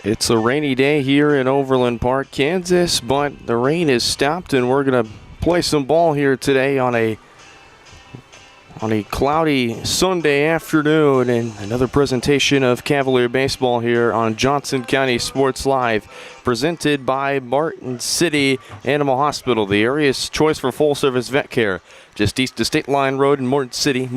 It's a rainy day here in Overland Park, Kansas, but the rain has stopped and we're going to play some ball here today on a cloudy Sunday afternoon, and another presentation of Cavalier baseball here on Johnson County Sports Live, presented by Martin City Animal Hospital, the area's choice for full-service vet care. Just east of State Line Road in Martin City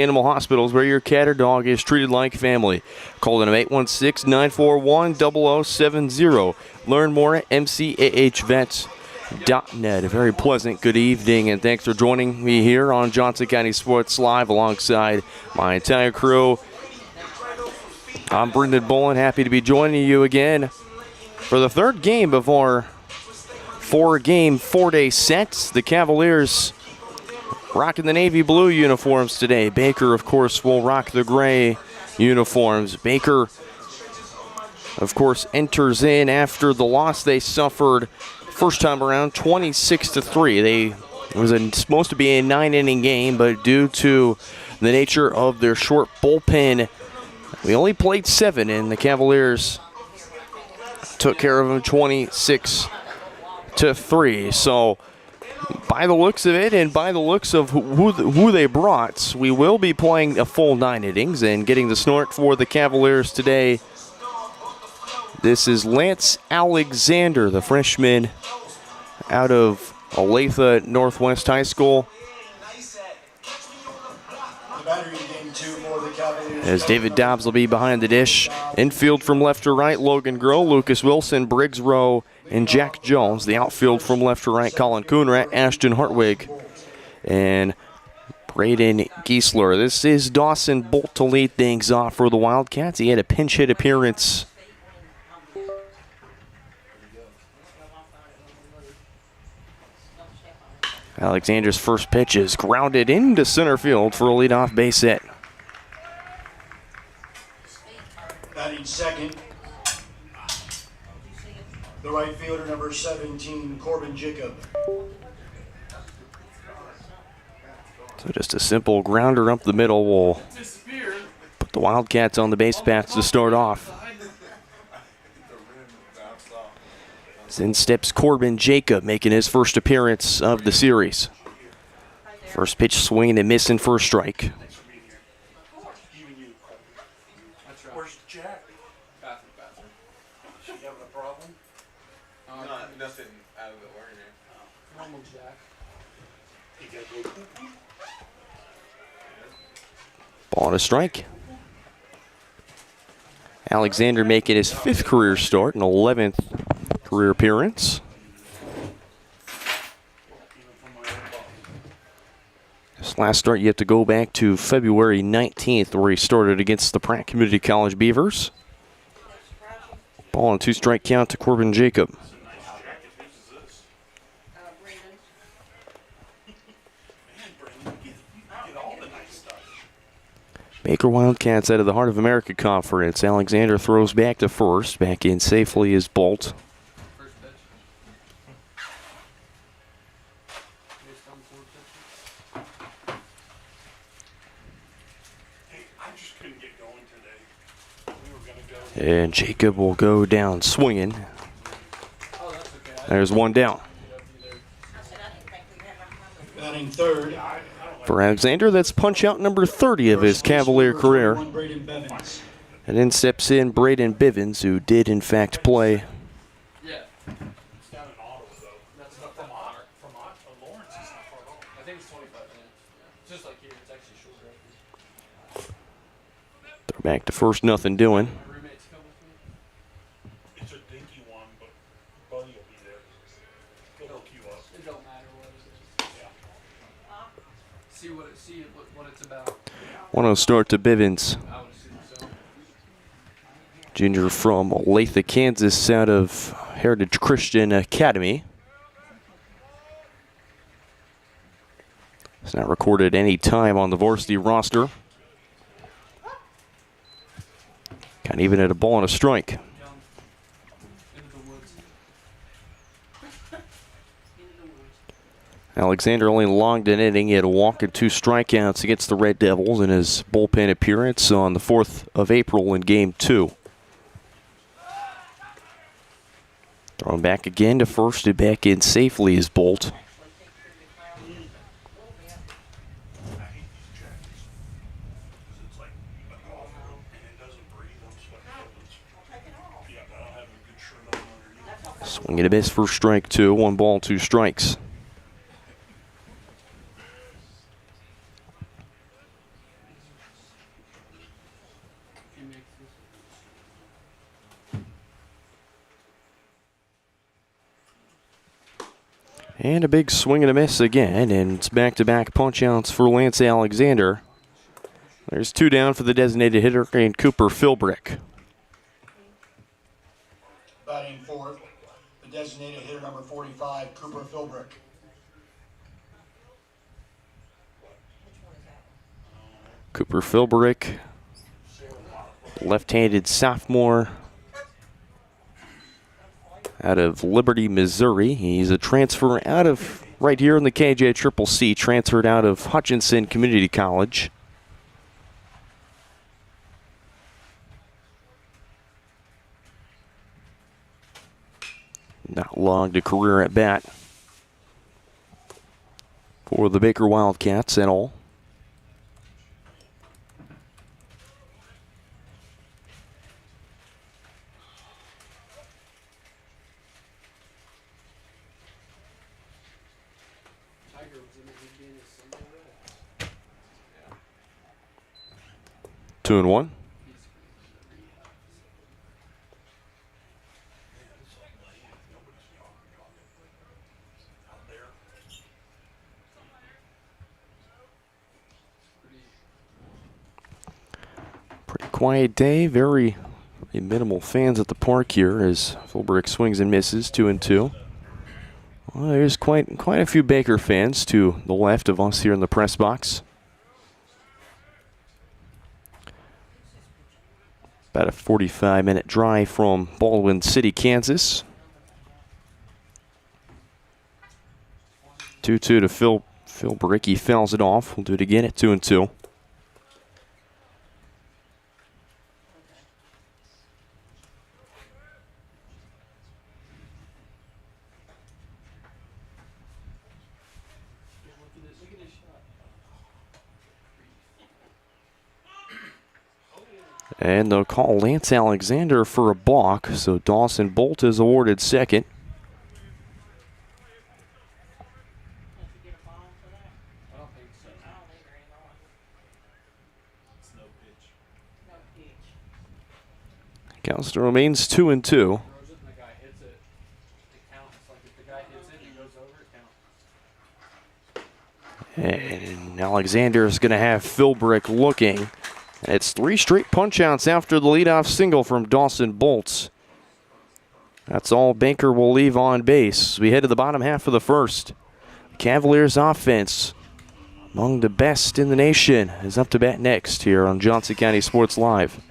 Animal Hospital is where your cat or dog is treated like family. Call them 816-941-0070. Learn more at mcahvets.net. A very pleasant good evening, and thanks for joining me here on Johnson County Sports Live alongside my entire crew. I'm Brendan Bolin, happy to be joining you again for the third game of our four-game, four-day sets. The Cavaliers rocking the navy blue uniforms today. Baker, of course, will rock the gray uniforms. Baker, of course, enters in after the loss they suffered first time around, 26-3. It was supposed to be a 9-inning game, but due to the nature of their short bullpen, we only played 7, and the Cavaliers took care of them 26-3. So, by the looks of it, and by the looks of who they brought, we will be playing a full 9 innings, and getting the snort for the Cavaliers today, this is Lance Alexander, the freshman out of Olathe Northwest High School. As David Dobbs will be behind the dish. Infield from left to right, Logan Groh, Lucas Wilson, Briggs Rowe, and Jack Jones. The outfield from left to right, Colin Coonrat, Ashton Hartwig, and Braden Giesler. This is Dawson Bolt to lead things off for the Wildcats. He had a pinch hit appearance Alexander's first pitch is grounded into center field for a leadoff base hit. Batting second, the right fielder, number 17, Corbin Jacob. So just a simple grounder up the middle will put the Wildcats on the base paths to start off. In steps Corbin Jacob, making his first appearance of the series. First pitch swinging and missing for a strike. Where's Jack? Bathroom. She having a problem? Nothing out of the ordinary. Normal Jack. You gotta go poopy? Ball and a strike. Alexander making his 5th career start and 11th career appearance. This last start, you have to go back to February 19th, where he started against the Pratt Community College Beavers. Ball and 2-strike count to Corbin Jacob. Baker Wildcats out of the Heart of America Conference. Alexander throws back to first. Back in safely is Bolt. And Jacob will go down swinging. There's one down. Batting third. For Alexander, that's punch out number 30 of his Cavalier career. And then steps in Braden Bivens, who did in fact play. Yeah. It's down in Ottawa, though. That's not from Lawrence. It's not far home. I think it's 25 minutes. Yeah. Just like here, it's actually shorter. They're back to first, nothing doing. It's a dinky one, but Buddy will be there. He'll hook you up. It don't matter what it is. Yeah. See what it's about. 1-0 start to Bivens. I would assume so. Junior from Olathe, Kansas, out of Heritage Christian Academy. It's not recorded any time on the varsity roster. Got even at a ball and a strike. Alexander only logged an inning. He had a walk and 2 strikeouts against the Red Devils in his bullpen appearance on the 4th of April in Game 2. Thrown back again to first and back in safely is Bolt. Swing and a miss for strike two. 1 ball, 2 strikes. And a big swing and a miss again, and it's back-to-back punch-outs for Lance Alexander. There's 2 down for the designated hitter and Cooper Philbrick. Batting fourth, the designated hitter number 45, Cooper Philbrick. Cooper Philbrick, left-handed sophomore out of Liberty, Missouri. He's a transfer out of right here in the KJCCC, transferred out of Hutchinson Community College. Not long to career at bat for the Baker Wildcats at all. Two and one. Pretty quiet day. Very minimal fans at the park here as Philbrick swings and misses. 2 and 2. Well, there's quite a few Baker fans to the left of us here in the press box. About a 45-minute drive from Baldwin City, Kansas. 2-2 to Philbrick. He fouls it off. We'll do it again at 2 and 2. And they'll call Lance Alexander for a balk, so Dawson Bolt is awarded second. Count still remains 2 and 2. And Alexander is going to have Philbrick looking. It's 3 straight punch-outs after the leadoff single from Dawson Bolts. That's all Baker will leave on base. We head to the bottom half of the first. Cavaliers offense, among the best in the nation, is up to bat next here on Johnson County Sports Live.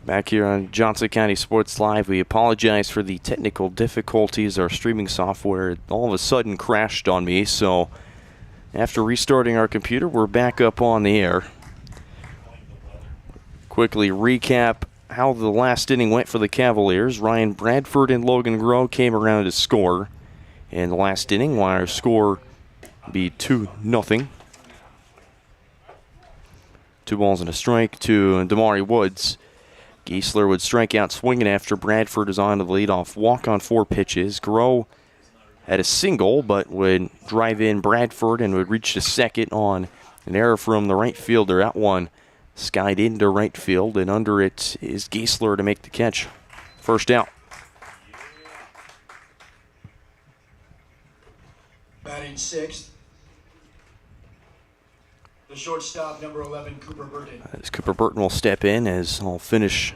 Back here on Johnson County Sports Live, we apologize for the technical difficulties. Our streaming software all of a sudden crashed on me, so after restarting our computer, we're back up on the air. Quickly recap how the last inning went for the Cavaliers. Ryan Bradford and Logan Groh came around to score in the last inning, while our score be 2-0. 2 balls and a strike to Damari Woods. Geisler would strike out swinging after Bradford is on to the leadoff walk on 4 pitches. Groh had a single, but would drive in Bradford and would reach to second on an error from the right fielder. Out one, skied into right field, and under it is Geisler to make the catch. First out. Batting sixth, the shortstop, number 11, Cooper Burton. As Cooper Burton will step in as I'll finish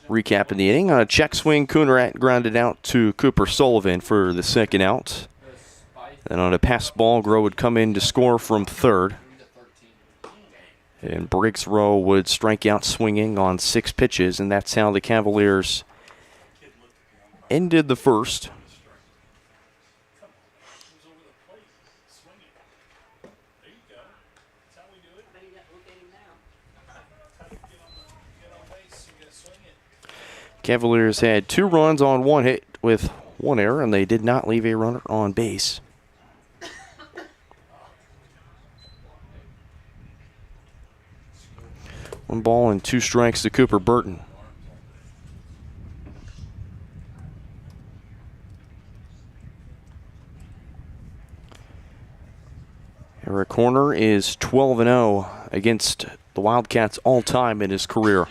recapping the inning. On a check swing, Coonrat grounded out to Cooper Sullivan for the second out. Then on a pass ball, Groh would come in to score from third. And Briggs Rowe would strike out swinging on 6 pitches, and that's how the Cavaliers ended the first. Cavaliers had 2 runs on 1 hit with 1 error, and they did not leave a runner on base. One ball and 2 strikes to Cooper Burton. Eric Horner is 12-0 against the Wildcats all-time in his career.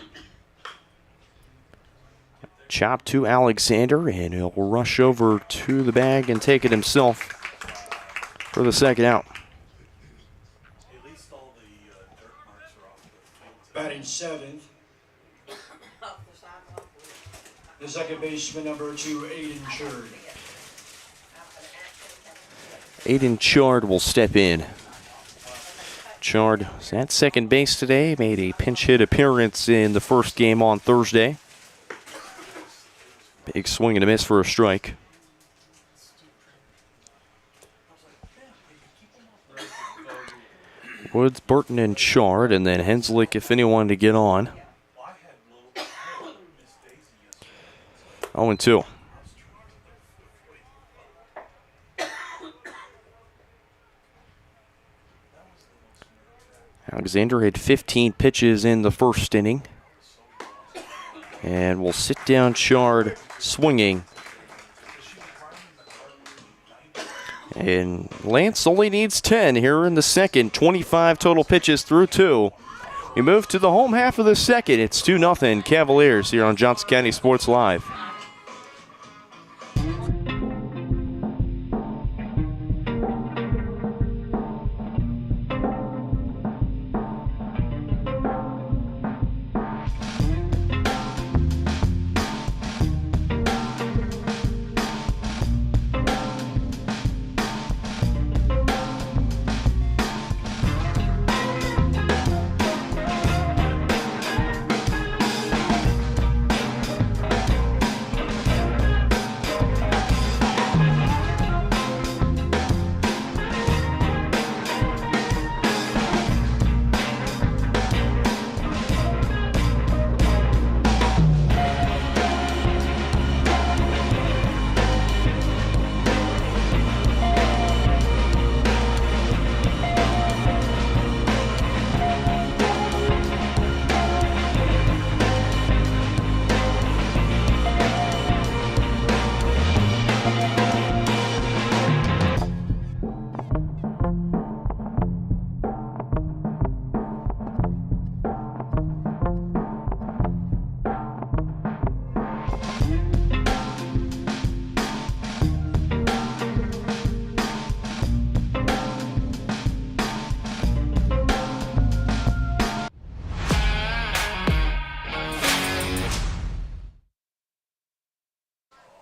Chop to Alexander, and he'll rush over to the bag and take it himself for the second out. Batting seventh, the second baseman, number 2, Aiden Churd. Aiden Chard will step in. Chard is at second base today, made a pinch hit appearance in the first game on Thursday. Big swing and a miss for a strike. Woods, Burton, and Chard, and then Henslick if anyone to get on. 0-2. Alexander had 15 pitches in the first inning. And we'll sit down Chard swinging. And Lance only needs 10 here in the second. 25 total pitches through 2. We move to the home half of the second. It's 2-0 Cavaliers here on Johnson County Sports Live.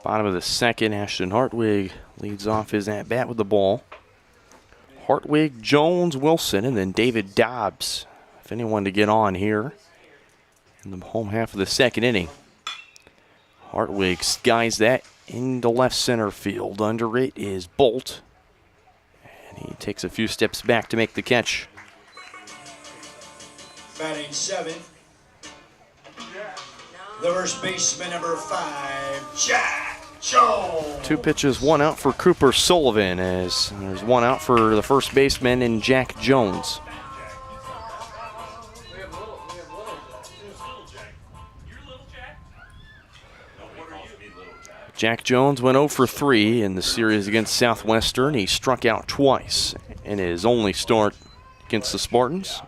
Bottom of the second, Ashton Hartwig leads off his at-bat with the ball. Hartwig, Jones, Wilson, and then David Dobbs. If anyone to get on here in the home half of the second inning. Hartwig skies that into left center field. Under it is Bolt. And he takes a few steps back to make the catch. Batting 7th, the first baseman, number 5, Jack Jones. 2 pitches, 1 out for Cooper Sullivan, as there's 1 out for the first baseman in Jack Jones. Jack Jones went 0 for 3 in the series against Southwestern. He struck out twice in his only start against the Spartans.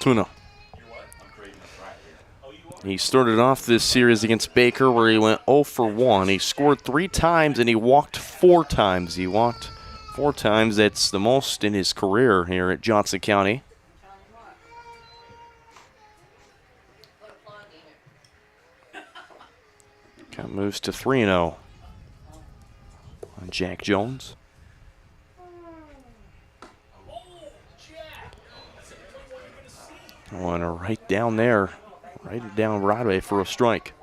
Tuna. He started off this series against Baker where he went 0 for 1. He scored 3 times and he walked 4 times. He walked 4 times. That's the most in his career here at Johnson County. Count moves to 3-0 on Jack Jones. One right down there, right down Broadway for a strike.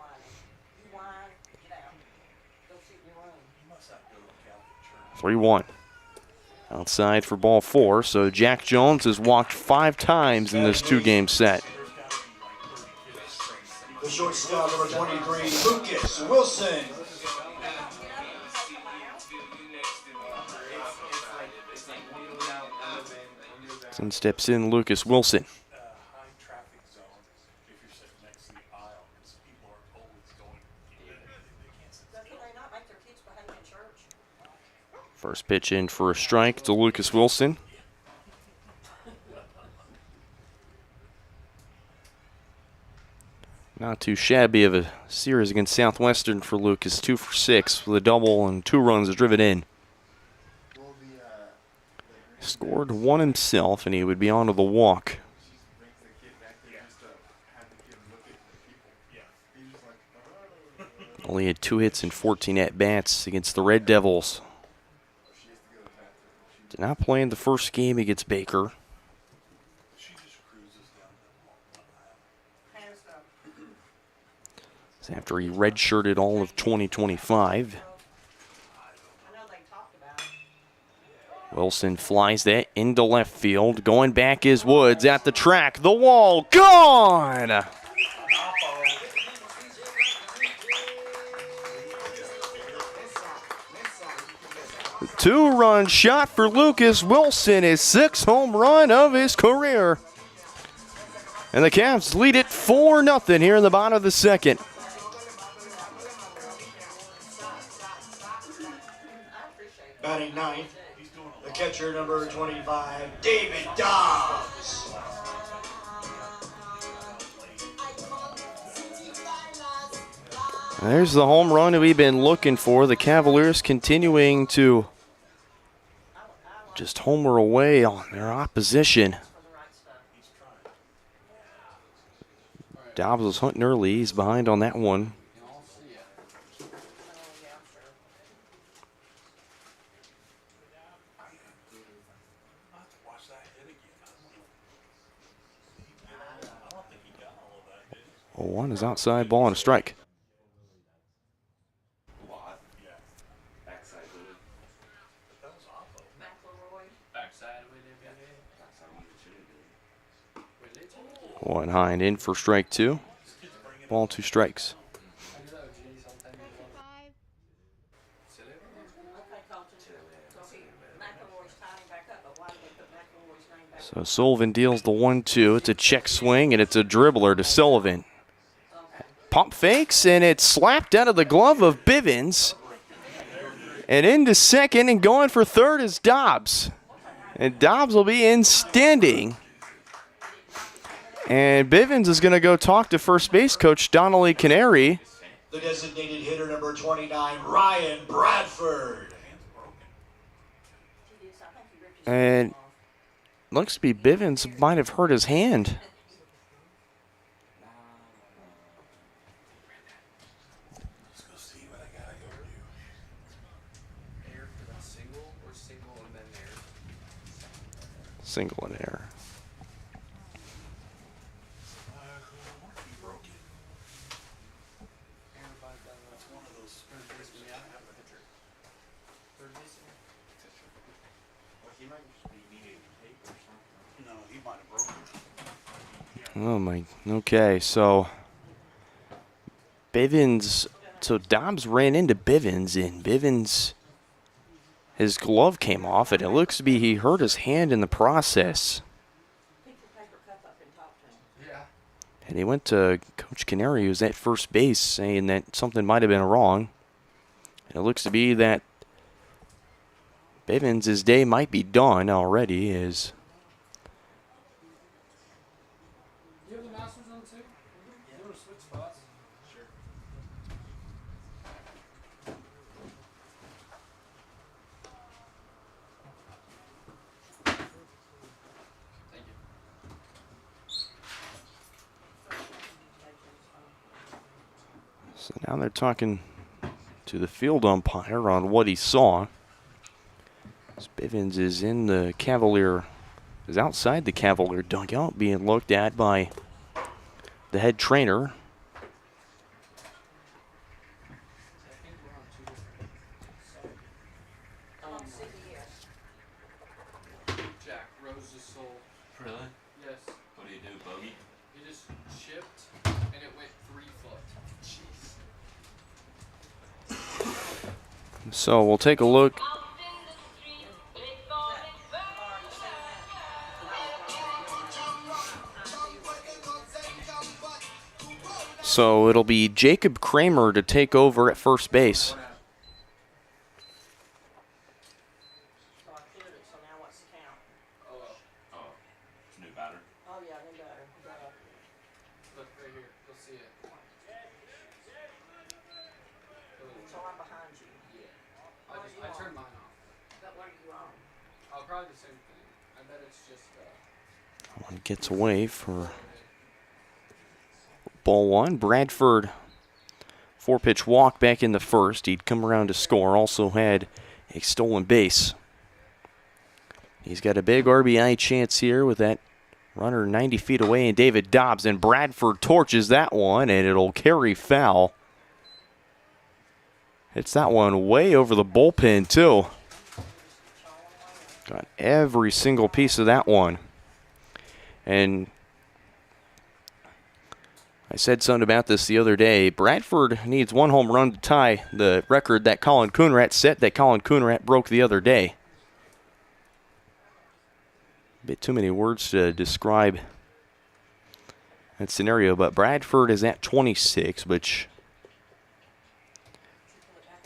(3-1). Outside for ball 4, so Jack Jones has walked 5 times in this 2-game set. The shortstop, number 23, Lucas Wilson. And steps in Lucas Wilson. First pitch in for a strike to Lucas Wilson. Not too shabby of a series against Southwestern for Lucas. 2 for 6 with a double and 2 runs driven in. Scored 1 himself, and he would be onto the walk. Only had 2 hits and 14 at-bats against the Red Devils. Did not play in the first game against Baker. It's after he redshirted all of 2025. Wilson flies that into left field. Going back is Woods at the track. The wall, gone! Two-run shot for Lucas Wilson, his 6th home run of his career. And the Cavs lead it 4-0 here in the bottom of the second. Batting 9th, the catcher, number 25, David Dobbs. There's the home run that we've been looking for. The Cavaliers continuing to just homer away on their opposition. Dobbs was hunting early. He's behind on that one. One is outside, ball and a strike. One high and in for strike 2. Ball 2 strikes. So Sullivan deals the 1-2. It's a check swing and it's a dribbler to Sullivan. Pump fakes and it's slapped out of the glove of Bivens. And into second and going for third is Dobbs. And Dobbs will be in standing. And Bivens is going to go talk to first base coach Donnelly Canary. The designated hitter, number 29, Ryan Bradford. And looks to be Bivens might have hurt his hand. single in there. Oh my, okay, so Bivens, so Dobbs ran into Bivens, and Bivens, his glove came off, and it looks to be he hurt his hand in the process. And he went to Coach Canary, who's at first base, saying that something might have been wrong. And it looks to be that Bivens' day might be done already, as so now they're talking to the field umpire on what he saw. As Bivens is in the Cavalier, is outside the Cavalier dugout, being looked at by the head trainer. Jack Rose just sold. Really? Yes. What do you do, bogey? He just chipped and it went 3 foot. Jeez. So we'll take a look. So it'll be Jacob Kramer to take over at first base. Oh, it's a new batter. Oh, yeah, they better. Look right here. You'll see it. So I'm behind you. Yeah. I turned mine off. But what are you on? I'll probably the same thing. I bet it's just One gets away for ball one. Bradford, 4-pitch walk back in the first. He'd come around to score. Also had a stolen base. He's got a big RBI chance here with that runner 90 feet away, and David Dobbs, and Bradford torches that one, and it'll carry foul. Hits that one way over the bullpen, too. Got every single piece of that one. And I said something about this the other day. Bradford needs 1 home run to tie the record that Colin Coonrat set, that Colin Coonrat broke the other day. A bit too many words to describe that scenario, but Bradford is at 26, which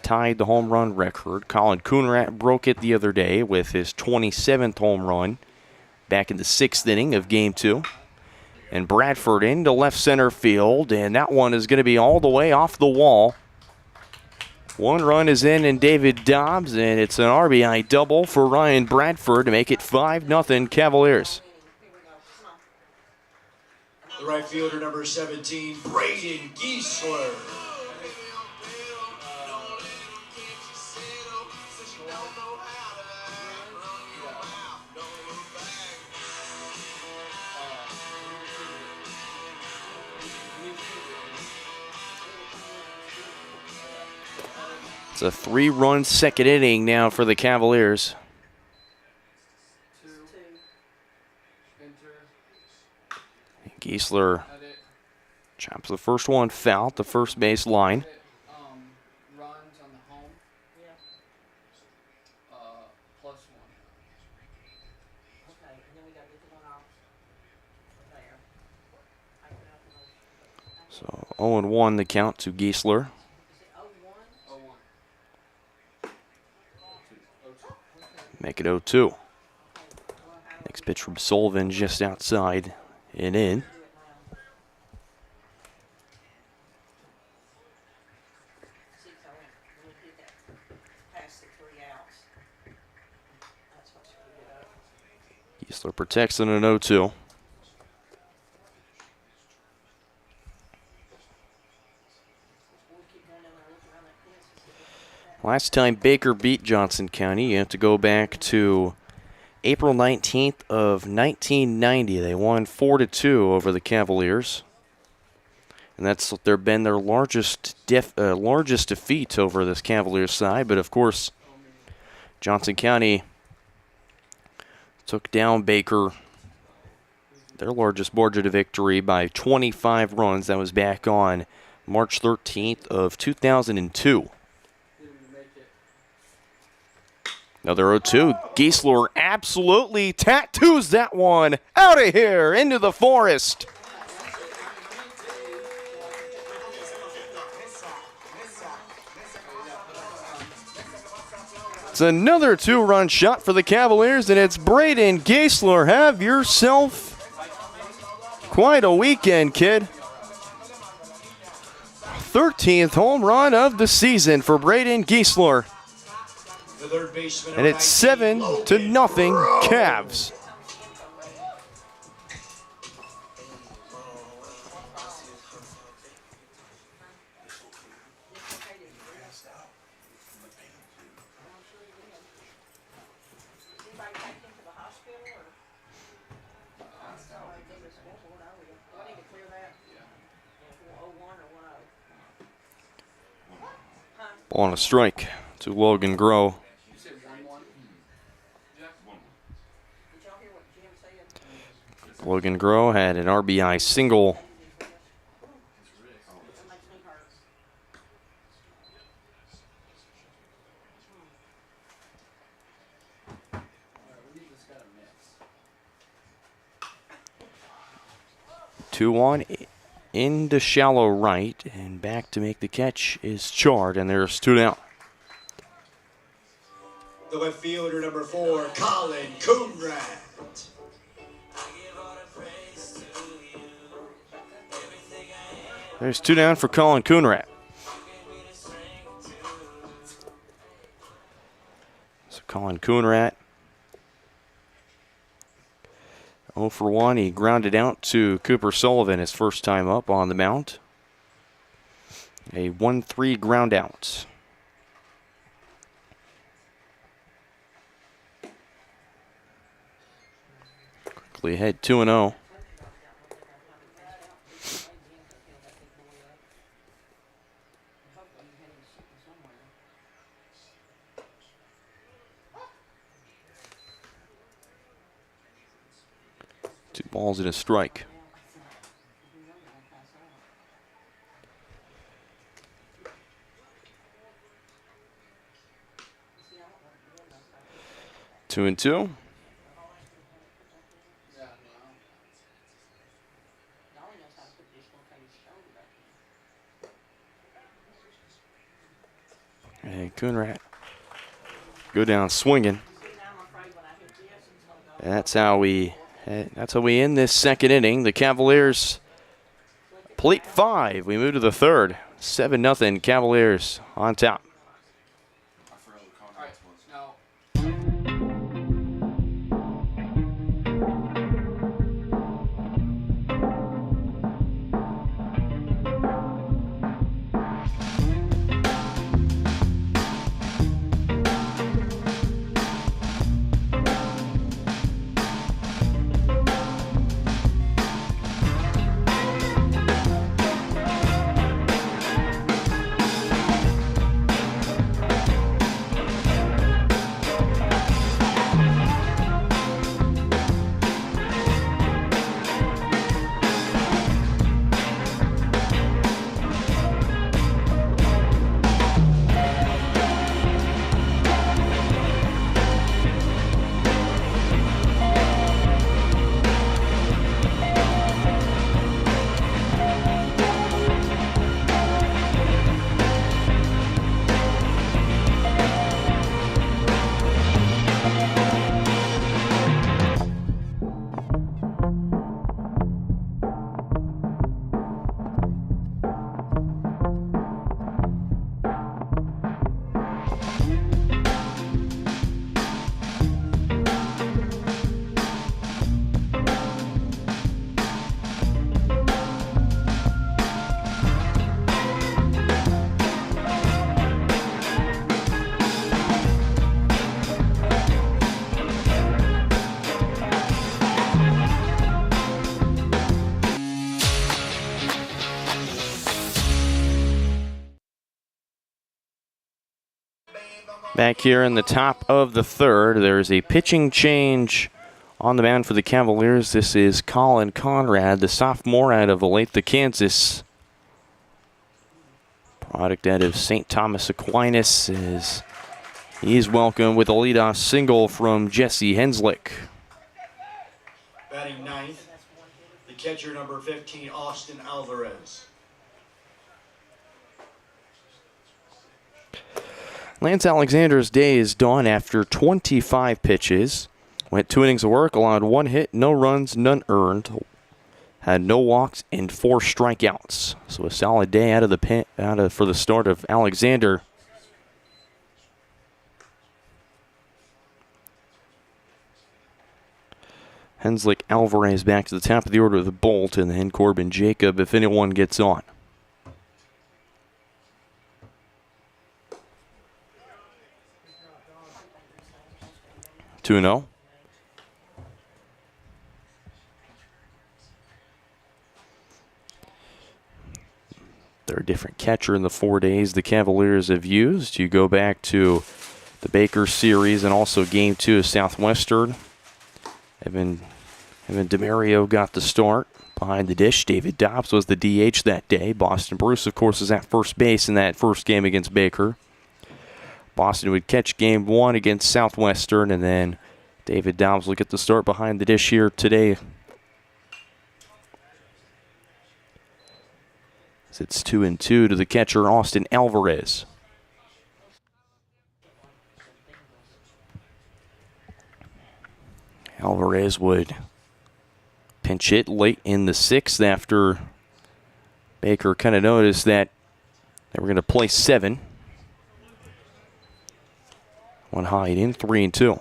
tied the home run record. Colin Coonrat broke it the other day with his 27th home run back in the 6th inning of Game 2. And Bradford into left center field, and that one is going to be all the way off the wall. 1 run is in David Dobbs, and it's an RBI double for Ryan Bradford to make it 5-0 Cavaliers. The right fielder, number 17, Braden Giesler. It's a 3-run second inning now for the Cavaliers. 2. Enter. Giesler Edit. chops the first one foul at the first base line. Edit. Runs on the home. Yeah. +1. Okay, and then we got to get the one off there. I put out the motion. So 0-1 the count to Giesler. Is it 0-1? 0-1. Make it 0-2. Next pitch from Sullivan just outside and in. Do it now. 6-0. When we did that past the 3 outs. That's what screwed it up. Giesler protects in an 0-2. We'll keep going down there, look around that fence and see if we can get that. Last time Baker beat Johnson County, you have to go back to April 19th of 1990. They won 4-2 over the Cavaliers. And that's been their largest defeat over this Cavaliers side. But, of course, Johnson County took down Baker, their largest margin of victory, by 25 runs. That was back on March 13th of 2002. Another 0-2. Geisler absolutely tattoos that one out of here into the forest. It's another 2-run shot for the Cavaliers, and it's Braden Geisler. Have yourself quite a weekend, kid. 13th home run of the season for Braden Geisler. And it's 7-0 Cavs. Ball on a strike to Logan Groh. Logan Groh had an RBI single. Two on into shallow right, and back to make the catch is Chard, and there's 2 down. The left fielder, number 4, Colin Coonrad. There's 2 down for Colin Coonrad. So Colin Coonrad, 0 for 1. He grounded out to Cooper Sullivan his first time up on the mound. A 1-3 ground out. Quickly ahead 2-0. Two balls and a strike. Two and two. And Coonrad go down swinging. That's how we end this second inning. The Cavaliers plate 5. We move to the third. 7-0 Cavaliers on top. Back here in the top of the third, there's a pitching change on the mound for the Cavaliers. This is Colin Conrad, the sophomore out of Olathe, Kansas. Product out of St. Thomas Aquinas, is he's welcome with a leadoff single from Jesse Henslick. Batting ninth, the catcher number 15, Austin Alvarez. Lance Alexander's day is done after 25 pitches. Went 2 innings of work, allowed 1 hit, no runs, none earned. Had no walks and 4 strikeouts. So a solid day out of the pen, for the start of Alexander. Henslick, Alvarez back to the top of the order with Bolt, and then Corbin Jacob if anyone gets on. 2-0. They're a different catcher in the 4 days the Cavaliers have used. You go back to the Baker series and also Game 2 of Southwestern. Evan DeMario got the start behind the dish. David Dobbs was the DH that day. Boston Bruce, of course, is at first base in that first game against Baker. Boston would catch Game 1 against Southwestern, and then David Dobbs will get the start behind the dish here today. It's 2-2 to the catcher, Austin Alvarez. Alvarez would pinch hit late in the 6th after Baker kind of noticed that they were going to play 7. One hide in, 3-2.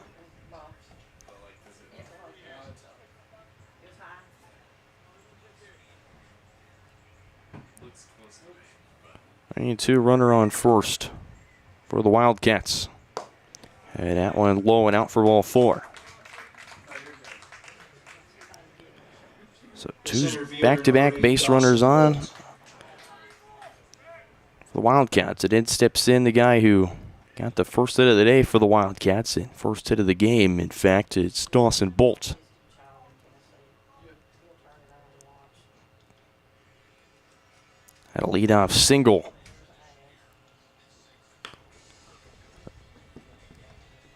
Two runner on first for the Wildcats. And that one low and out for ball 4. So 2 back-to-back base runners on the Wildcats. It then steps in the guy who got the first hit of the day for the Wildcats, and first hit of the game, in fact, it's Dawson Bolt. Had a leadoff single.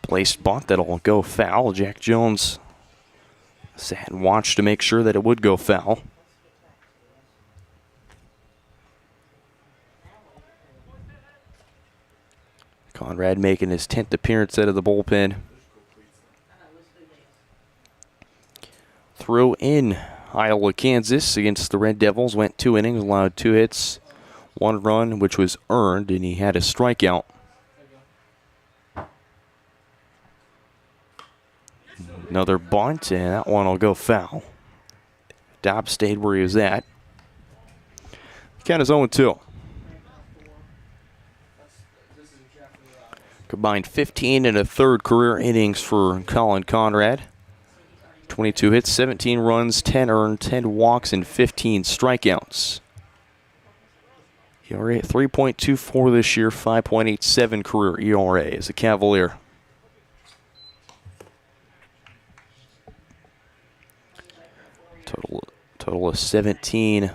Placed bunt that'll go foul. Jack Jones sat and watched to make sure that it would go foul. Conrad making his 10th appearance out of the bullpen. Throw in Iowa, Kansas against the Red Devils. Went 2 innings, allowed 2 hits, 1 run, which was earned, and he had a strikeout. Another bunt, and that one will go foul. Dobbs stayed where he was at. Count is 0-2. Combined 15 and a third career innings for Colin Conrad. 22 hits, 17 runs, 10 earned, 10 walks, and 15 strikeouts. ERA at 3.24 this year, 5.87 career ERA as a Cavalier. Total of 17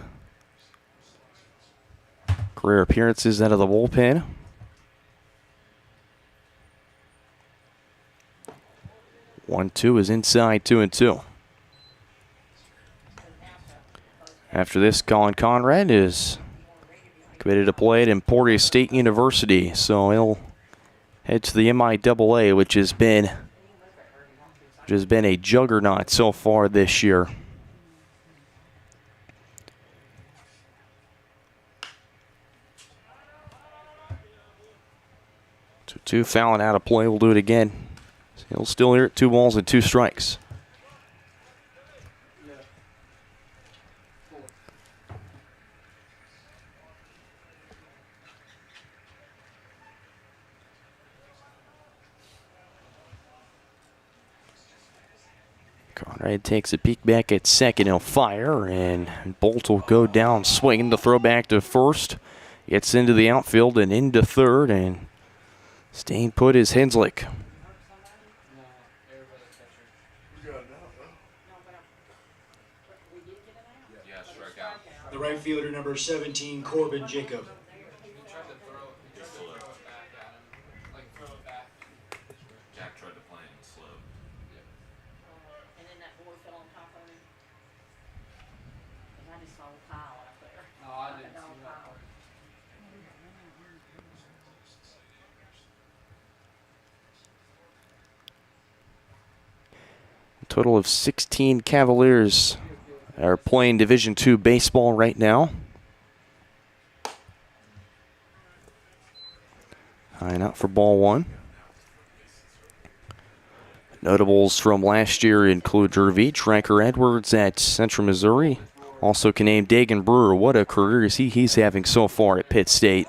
career appearances out of the bullpen. One, 2 is inside, 2-2. After this, Colin Conrad is committed to play at Emporia State University, so he'll head to the MIAA, which has been a juggernaut so far this year. Two fouling out of play. We'll do it again. He'll still hear it. 2 balls and 2 strikes. Conrad takes a peek back at second. He'll fire, and Bolt will go down swinging. The throw back to first. Gets into the outfield and into third, and Staying put is Henslick. No, everybody catcher. No, but we did get an out. Yeah, strikeout. The right fielder, number 17, Corbin Jacob. He tried to throw it back at him. Like, throw it back. Jack tried to play him slow. And then that boy fell on top of him. And I just saw a pile out there. No, I Like a didn't dog see that pile. part. A total of 16 Cavaliers are playing Division II baseball right now. Tying up for ball one. Notables from last year include Drew Veach, Ranker Edwards at Central Missouri. Also can name Dagan Brewer. What a career is he's having so far at Pitt State.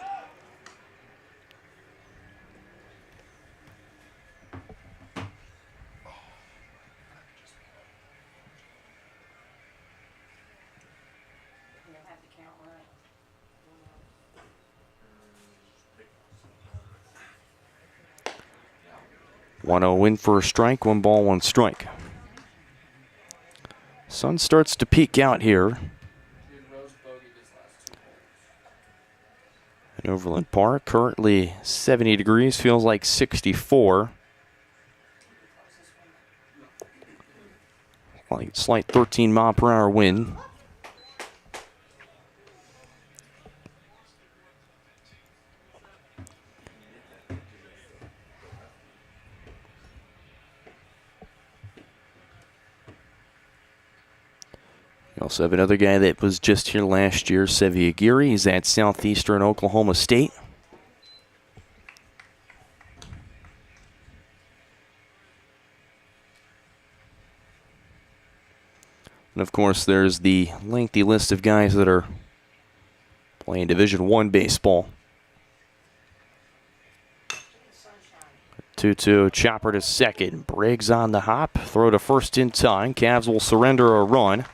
You'll have to count right. 1-0 in for a strike, 1 ball, 1 strike. Sun starts to peak out here Dude, Rose bogeyed his last 2 holes. at Overland Park. Currently 70 degrees, feels like 64. Like slight 13 mile per hour wind. You also have another guy that was just here last year, Sevi Aguirre. He's at Southeastern Oklahoma State. And of course, there's the lengthy list of guys that are playing Division I baseball. 2-2, chopper to second. Briggs on the hop. Throw to first in time. Cavs will surrender a run.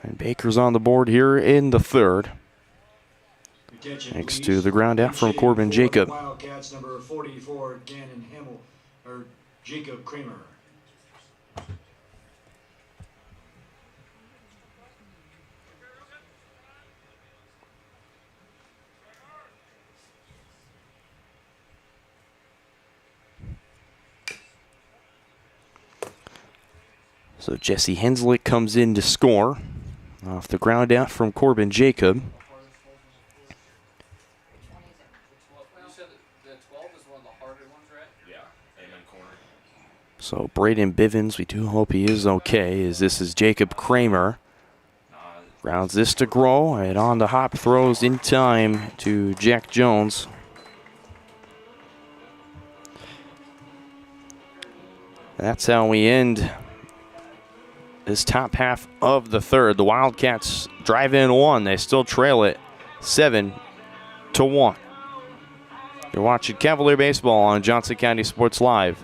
And Baker's on the board here in the third. Attention, Next please. to the ground out from Shade Corbin for the Jacob. Wildcats, number 44, Gannon Himmel, or Jacob Kramer. So Jesse Henslick comes in to score off the ground out from Corbin Jacob. You said that the 12 is one of the harder ones, right? Yeah, amen corner. So Braden Bivens, we do hope he is okay, as this is Jacob Kramer. Rounds this to Grow, and on the hop throws in time to Jack Jones. That's how we end this top half of the third. The Wildcats drive in 1. They still trail it 7-1. You're watching Cavalier Baseball on Johnson County Sports Live.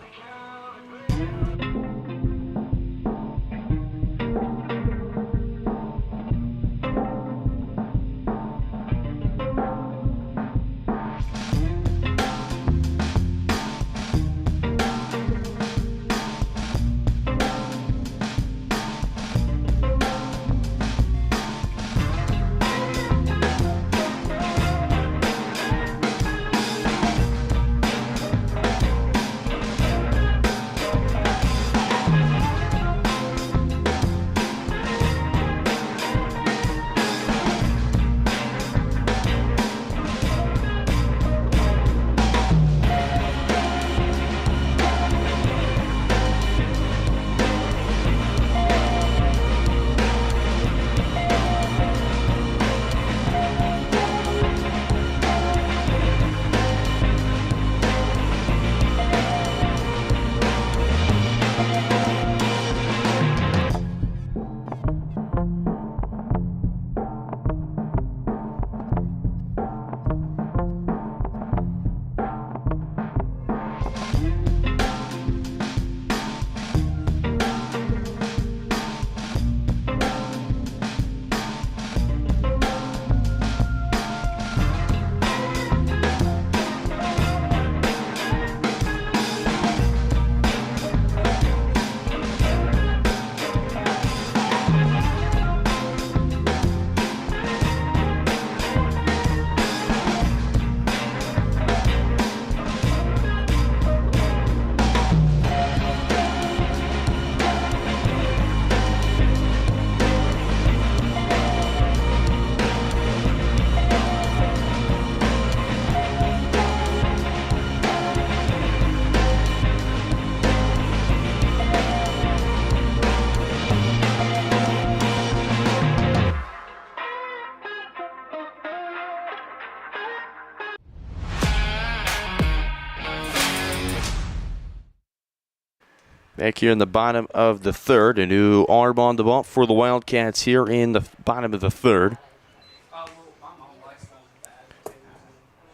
Back here in the bottom of the third. A new arm on the bump for the Wildcats here in the bottom of the third.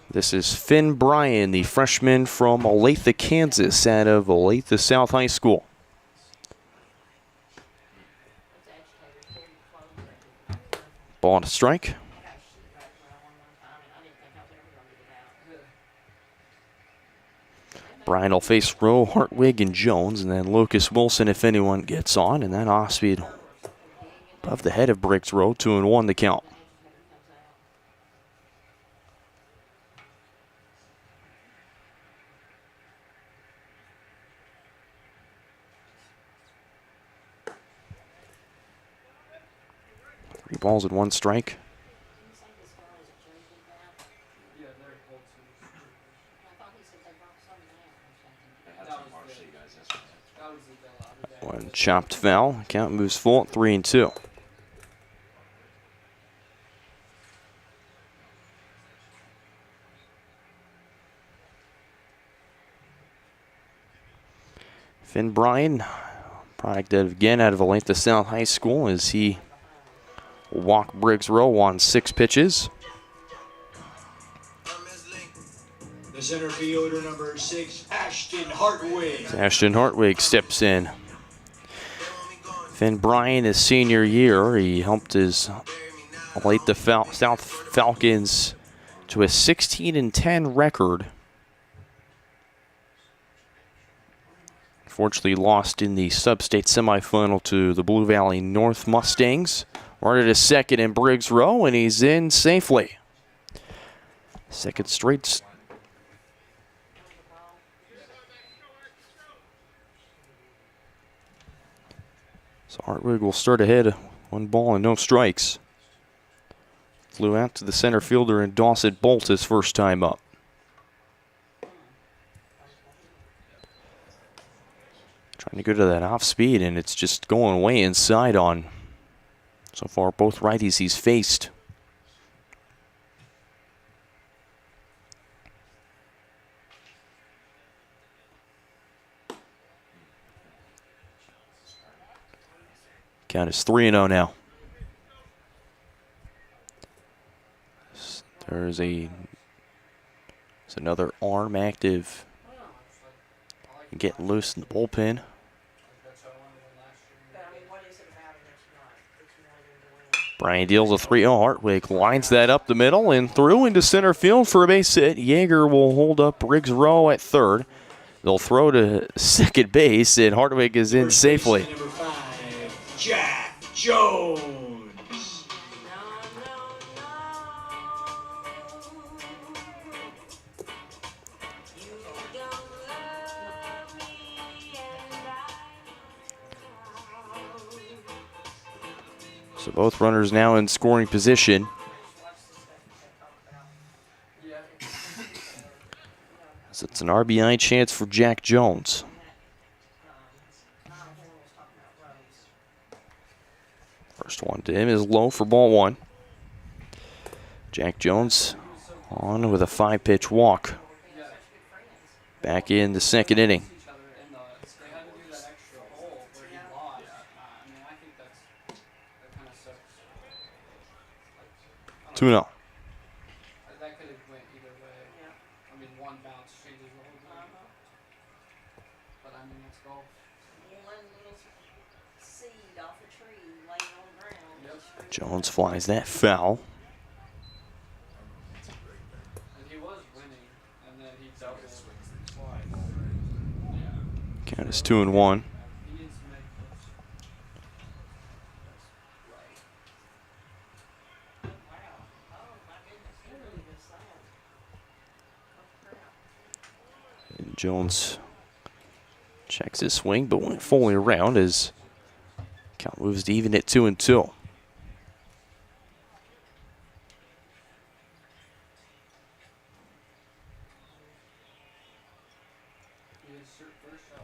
This is Finn Bryan, the freshman from Olathe, Kansas, out of Olathe South High School. Ball on a strike. Bryan will face Rowe, Hartwig, and Jones, and then Lucas Wilson if anyone gets on, and then off-speed above the head of Briggs Rowe, 2-1 the count. Three balls and one strike. One chopped foul. Count moves full at 3-2. Finn Bryan, product of, again out of Olathe South High School, as he will walk Briggs Rowe on 6 pitches. The center fielder, number 6, Ashton Hartwig. Ashton Hartwig steps in. Finn Bryan, his senior year, he helped his Olathe South Falcons to a 16-10 record. Unfortunately lost in the sub-state semifinal to the Blue Valley North Mustangs. Runner to second in Briggs Rowe, and he's in safely. Second straight. So Hartwig will start ahead, 1 ball and no strikes. Flew out to the center fielder and Dawson Bolt his first time up. Trying to go to that off speed, and it's just going way inside on, so far, both righties he's faced. Count is 3-0 now. There's another arm active. Getting loose in the bullpen. Bryan deals a 3-0. Hartwig lines that up the middle and through into center field for a base hit. Yeager will hold up Briggs Rowe at third. They'll throw to second base, and Hartwig is in safely. Number 5, Jack Jones. So both runners now in scoring position. So it's an RBI chance for Jack Jones. First one to him is low for ball 1. Jack Jones on with a 5-pitch walk. Back in the second inning. 2-0. That could have went either way. I mean, one bounce changes the whole game. But I mean, let's go. One little seed off a tree laying on the ground. Jones flies that foul. And he was winning, and then he doubled. Count is 2-1. He needs to make this. And Jones checks his swing, but went fully around as count moves to even at 2-2.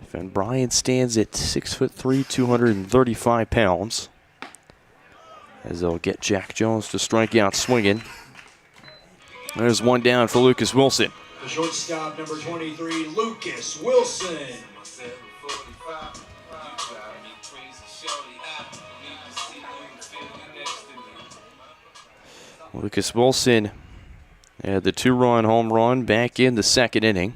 Finn Bryan stands at 6'3", 235 pounds. As they'll get Jack Jones to strike out swinging. There's one down for Lucas Wilson. The shortstop, number 23, Lucas Wilson. Lucas Wilson had the 2-run home run back in the second inning.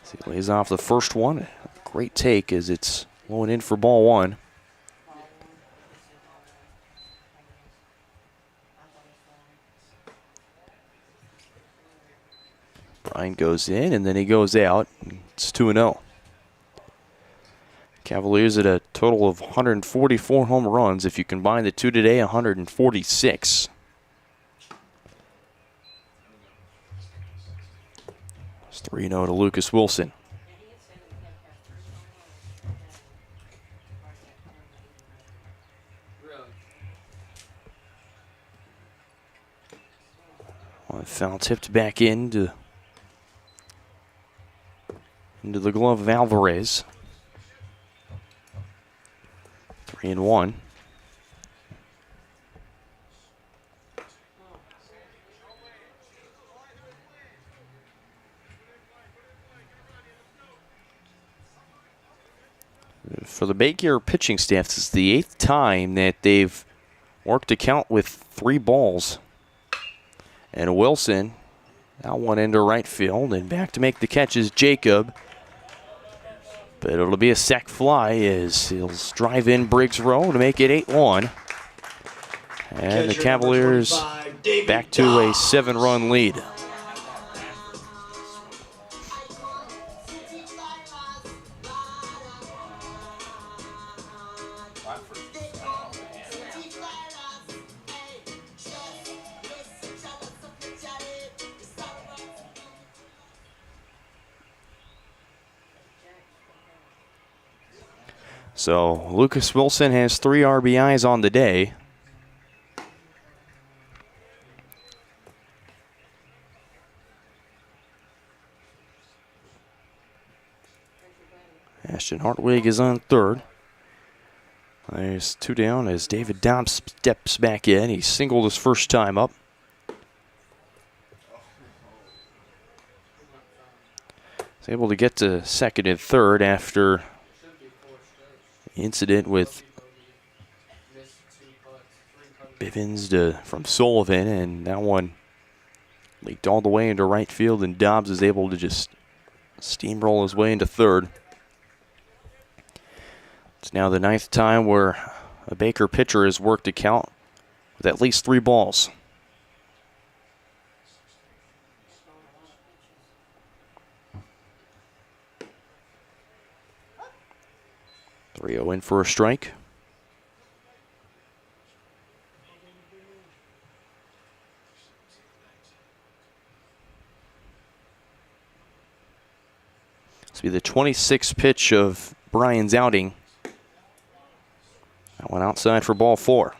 As he lays off the first one. Great take as it's going in for ball one. Bryan goes in and then he goes out. It's 2-0. Cavaliers at a total of 144 home runs. If you combine the two today, 146. It's 3-0 to Lucas Wilson. Well, foul tipped back into the glove of Alvarez. 3-1. For the Baker pitching staff, this is the 8th time that they've worked a count with 3 balls. And Wilson, that one into right field, and back to make the catch is Jacob. But it'll be a sac fly as he'll drive in Briggs Row to make it 8-1. And the Cavaliers back to a 7-run lead. So Lucas Wilson has 3 RBIs on the day. Ashton Hartwig is on third. There's 2 down as David Dobbs steps back in. He singled his first time up. He's able to get to second and third after incident with Bivens from Sullivan, and that one leaked all the way into right field, and Dobbs is able to just steamroll his way into third. It's now the 9th time where a Baker pitcher has worked a count with at least 3 balls. Three-0 in for a strike. This will be the 26th pitch of Bryan's outing. That one outside for ball 4.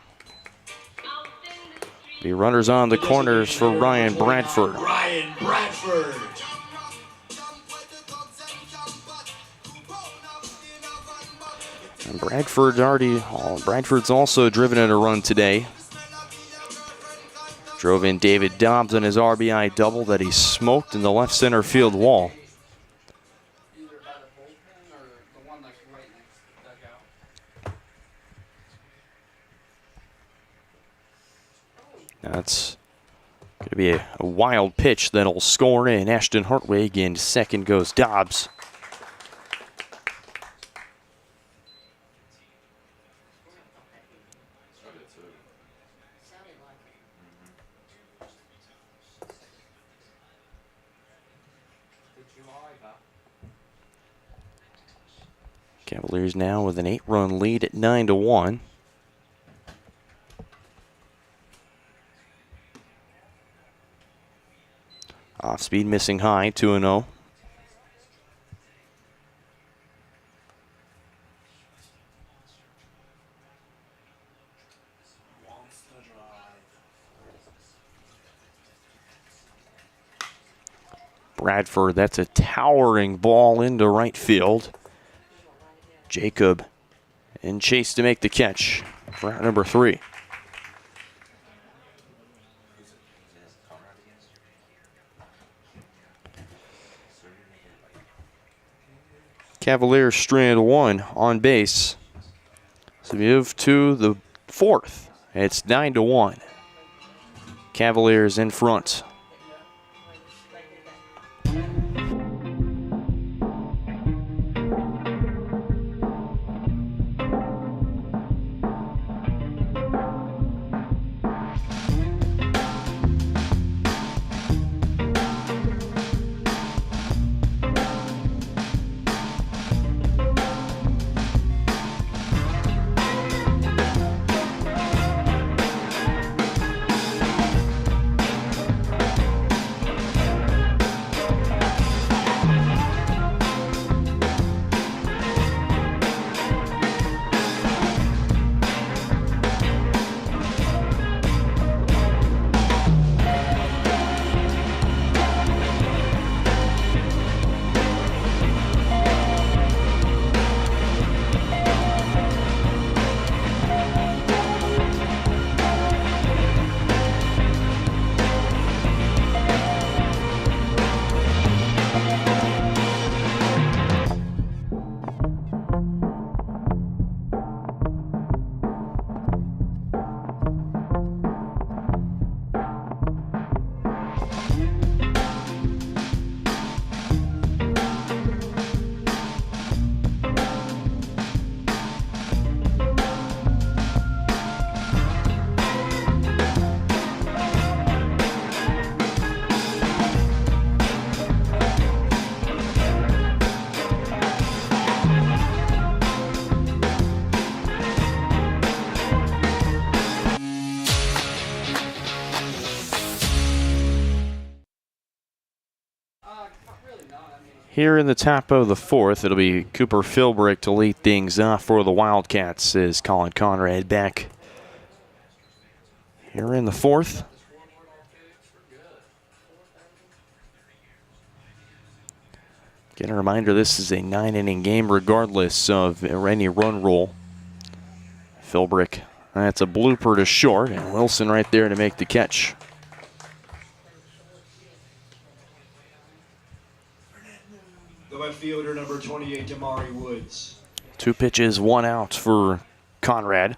The runners on the corners for Ryan Bradford. Ryan Bradford. And Bradford's also driven in a run today. Drove in David Dobbs on his RBI double that he smoked in the left center field wall. Either by the bullpen or the one like right next to the dugout. That's going to be a wild pitch that'll score in. Ashton Hartwig, and second goes Dobbs. Cavaliers now with an 8-run lead at 9-1. Off speed missing high, 2-0. Bradford, that's a towering ball into right field. Jacob in chase to make the catch for out number 3. Cavaliers strand 1 on base. So we move to the fourth. It's 9-1. Cavaliers in front. Here in the top of the fourth, it'll be Cooper Philbrick to lead things off for the Wildcats as Colin Conrad back here in the fourth. Again, a reminder, this is a 9-inning game regardless of any run rule. Philbrick, that's a blooper to short, and Wilson right there to make the catch. The left fielder, number 28, Damari Woods. 2 pitches, 1 out for Conrad.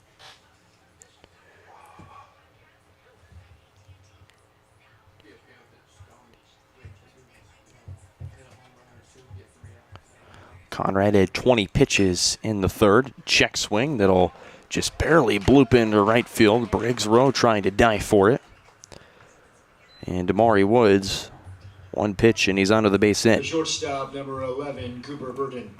Conrad had 20 pitches in the third. Check swing that'll just barely bloop into right field. Briggs Rowe trying to dive for it. And Damari Woods, 1 pitch, and he's onto the base hit. The shortstop, number 11, Cooper Burton.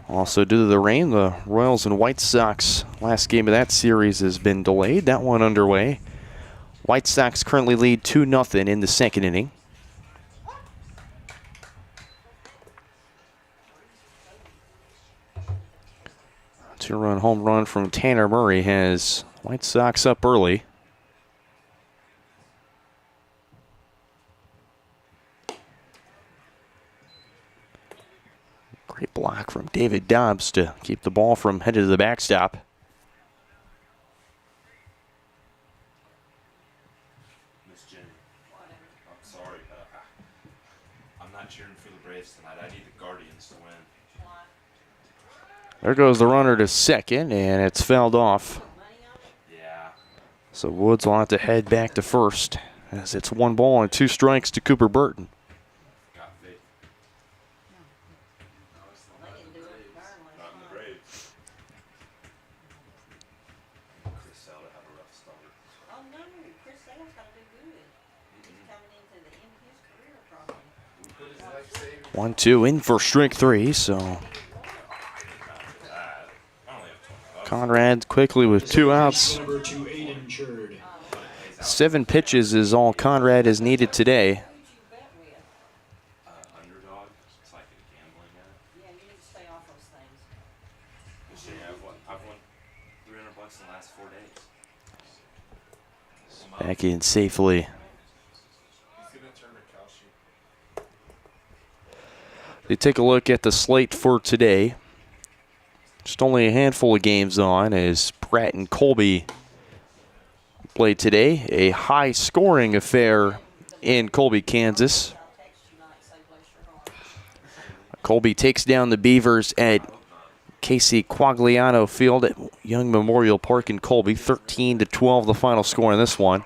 Also, due to the rain, the Royals and White Sox last game of that series has been delayed. That one underway. White Sox currently lead 2-0 in the second inning. 2-run home run from Tanner Murray has White Sox up early. Great block from David Dobbs to keep the ball from headed to the backstop. Miss Jenny, I'm sorry. I'm not cheering for the Braves tonight. I need the Guardians to win. There goes the runner to second, and it's fouled off. Yeah. So Woods will have to head back to first, as it's 1 ball and 2 strikes to Cooper Burton. Got faith. Not in the Braves. Chris Sale to have a rough start. Oh no, Chris Sale's got to do good. He's coming into the end of his career probably. 1-2 in for strike 3, so Conrad quickly with 2 outs. Number 2, Aiden Churd. 7 pitches is all Conrad has needed today. Underdog. It's like a gambling app. Yeah, you need to stay off those things. This year I've won $300 in the last 4 days. Back in safely. They take a look at the slate for today. Just only a handful of games on as Pratt and Colby played today. A high-scoring affair in Colby, Kansas. Colby takes down the Beavers at Casey Quagliano Field at Young Memorial Park in Colby. 13-12 the final score in this one.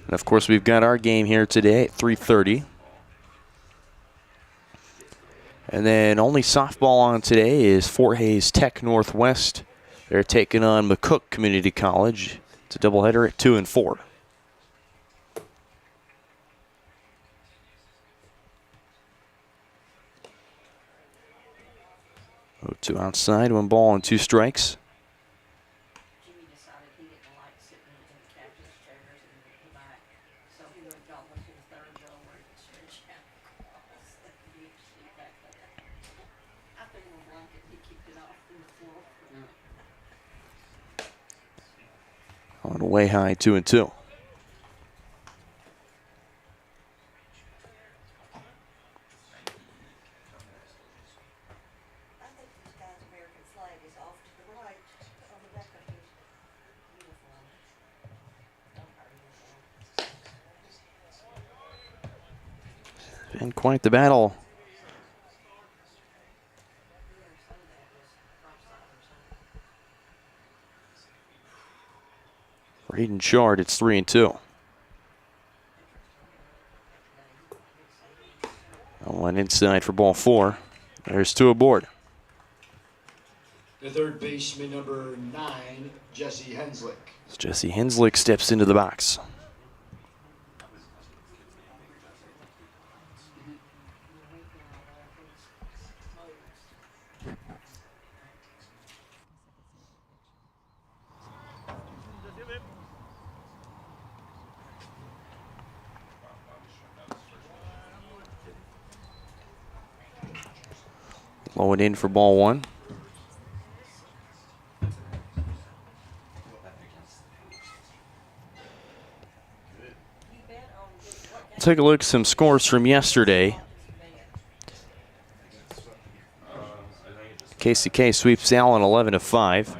And of course, we've got our game here today at 3:30. And then only softball on today is Fort Hays Tech Northwest. They're taking on McCook Community College. It's a doubleheader at 2 and 4. 0-2 outside, 1 ball and 2 strikes. Jimmy decided he didn't like sitting in the captain's chairs in the back, so he would go to the third row where he could stretch out across the beach seat back there. I put him a blanket, he kicked it off from the floor. On the way high, 2 and 2. I think this guy's American flag is off to the right on the back of his uniform. Been quite the battle. For Hayden Shard, it's 3 and 2. One inside for ball 4. There's 2 aboard. The third baseman, number 9, Jesse Henslick. As Jesse Henslick steps into the box. Low and in for ball 1. Take a look at some scores from yesterday. KCK sweeps Allen 11-5.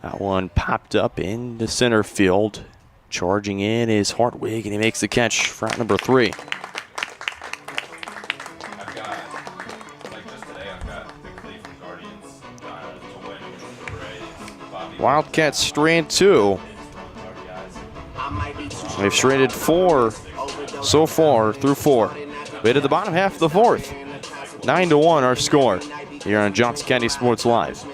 That one popped up into center field. Charging in is Hartwig, and he makes the catch for out number 3. Wildcats strand 2. They've stranded 4 so far through 4. But at the bottom half of the 4th, 9-1 our score here on Johnson County Sports Live.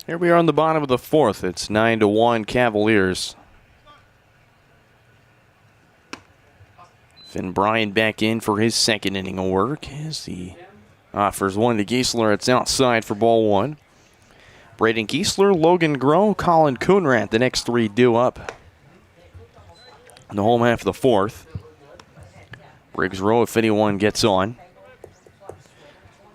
Here we are on the bottom of the 4th. It's 9-1 Cavaliers. Finn Bryan back in for his second inning of work as the Offers one to Giesler. It's outside for ball one. Braden Giesler, Logan Groh, Colin Coonrat, the next three due up in the home half of the fourth. Briggs Rowe, if anyone gets on.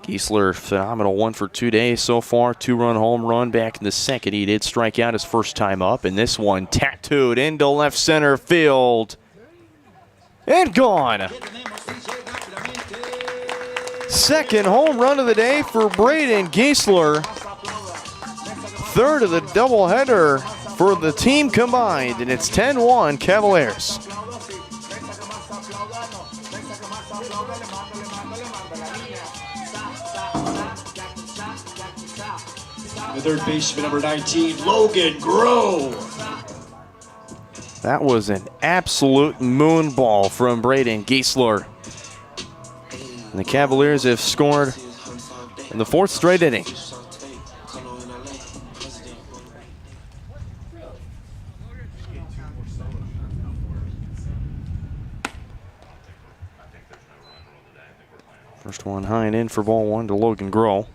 Giesler, phenomenal 1 for 2 days so far. 2-run home run back in the second. He did strike out his first time up, and this one tattooed into left center field. And gone. Second home run of the day for Braden Giesler. Third of the doubleheader for the team combined, and it's 10-1 Cavaliers. The third baseman, number 19, Logan Groh. That was an absolute moonball from Braden Giesler. And the Cavaliers have scored in the fourth straight inning. First one high and in for ball one to Logan Groh.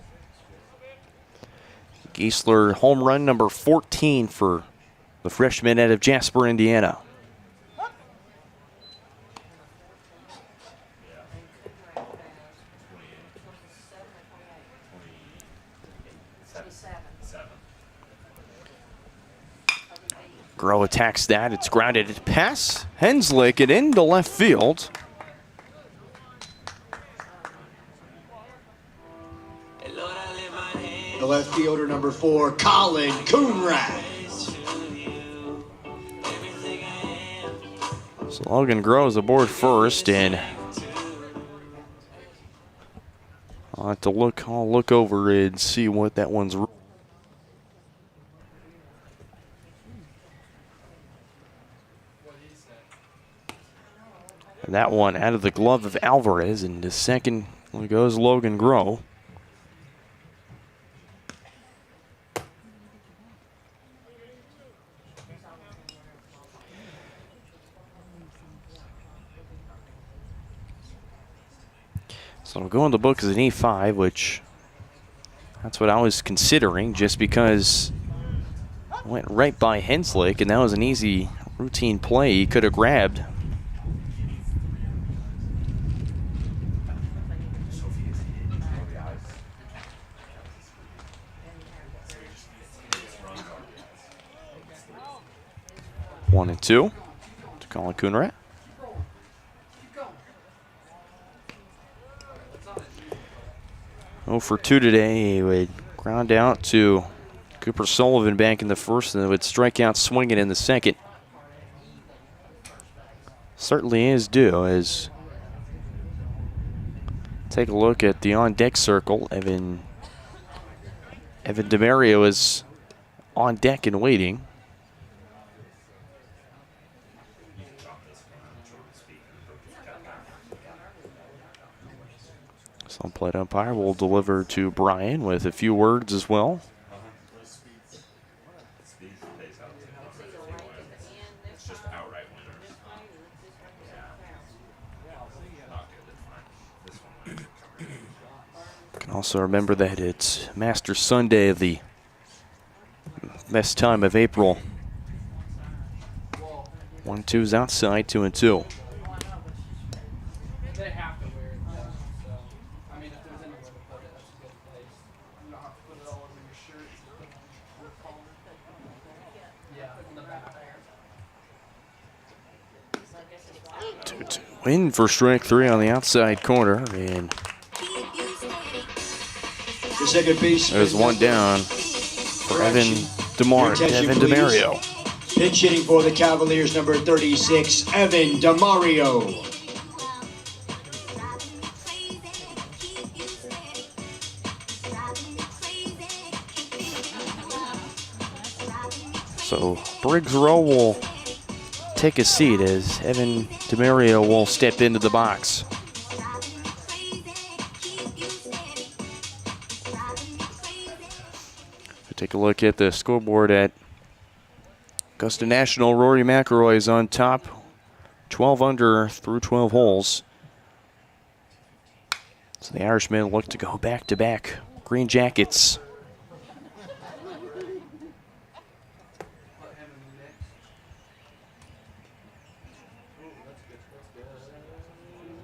Giesler, home run number 14 for the freshman out of Jasper, Indiana. Groh attacks that. It's grounded at pass. Henslick it into left field. The left fielder, number 4, Colin Coonrat. So Logan Groh is aboard first, and I'll have to look. I'll look over and see what that one's. And that one out of the glove of Alvarez, and the second goes Logan Groh. So we'll go in the book as an E5, which that's what I was considering, just because I went right by Henslick, and that was an easy routine play he could have grabbed. One and two to Colin Coonrat. Oh for 2 today. He would ground out to Cooper Sullivan back in the first, and then would strike out swinging in the second. Certainly is due. As take a look at the on-deck circle. Evan DeMario is on deck and waiting. Some plate umpire will deliver to Brian with a few words as well. You can also remember that it's Master Sunday of the best time of April. 1-2's outside, 2-2. They have to wear it though, so I mean if there's anywhere to put it, that's a good place. You don't have to put it all over your shirt. Yeah, in the back. 2-2. Win for strike three on the outside corner, and The second base. there's one down for Evan DeMario. Pitch hitting for the Cavaliers, number 36, Evan DeMario. So Briggs Rowe will take a seat as Evan DeMario will step into the box. Take a look at the scoreboard at Augusta National. Rory McIlroy is on top, 12 under through 12 holes. So the Irishmen look to go back-to-back Green Jackets.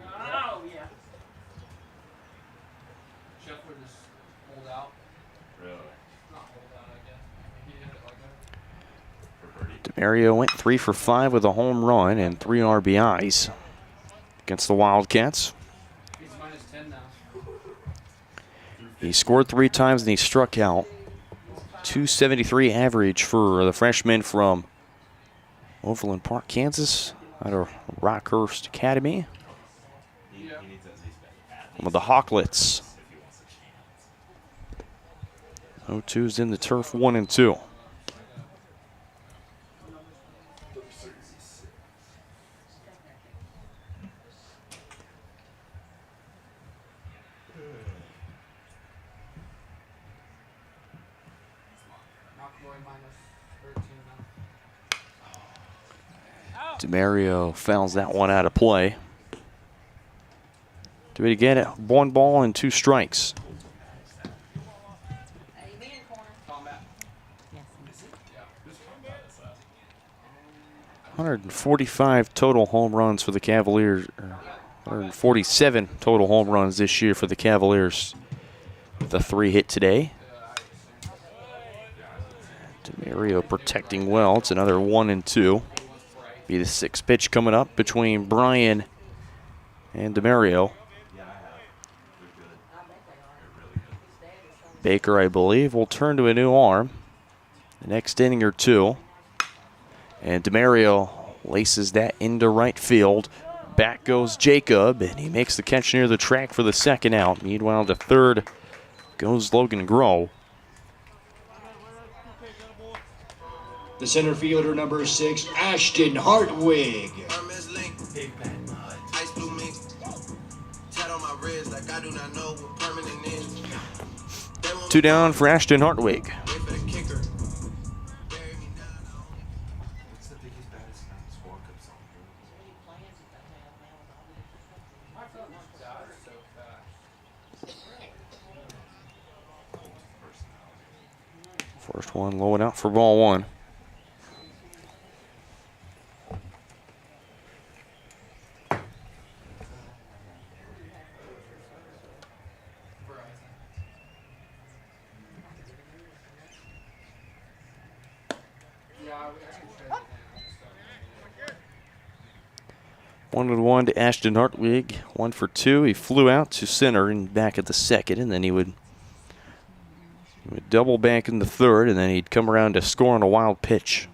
Oh, yeah. Sheffield just pulled out. Really? Not pulled out, I guess. He hit it like that. For birdie. DeMario went 3 for 5 with a home run and 3 RBIs against the Wildcats. He's minus 10 now. He scored 3 times and he struck out. 273 average for the freshman from Overland Park, Kansas, out of Rockhurst Academy. He needs at least at With the Hawklets. if he wants a chance. 0-2's in the turf, 1 and 2. McAvoy minus 13 now. DeMario fouls that one out of play. Do it again at 1 ball and 2 strikes. Amen, corner. Combat. Yes. Yeah. 145 total home runs for the Cavaliers. 147 total home runs this year for the Cavaliers. The 3 hit today. DeMario protecting well. It's another 1 and 2. Be the 6th pitch coming up between Brian and DeMario. Baker, I believe, will turn to a new arm the next inning or two. And DeMario laces that into right field. Back goes Jacob, and he makes the catch near the track for the second out. Meanwhile, to third goes Logan Groh. The center fielder, number 6, Ashton Hartwig. Hermes link, ice blue mix, tat on my wrist like I do not know what permanent is. They won't 2 down for Ashton Hartwig. wait for the kicker. Bury me down. What's the biggest, baddest mountains walk-up song? Any plans that they have now with all these? My phone wants to die so fast. First one low and out for ball 1. Yeah, I can trade it now. 1-1 to Ashton Hartwig. 1 for 2. He flew out to center and back at the second, and then he would double back in the third, and then he'd come around to score on a wild pitch.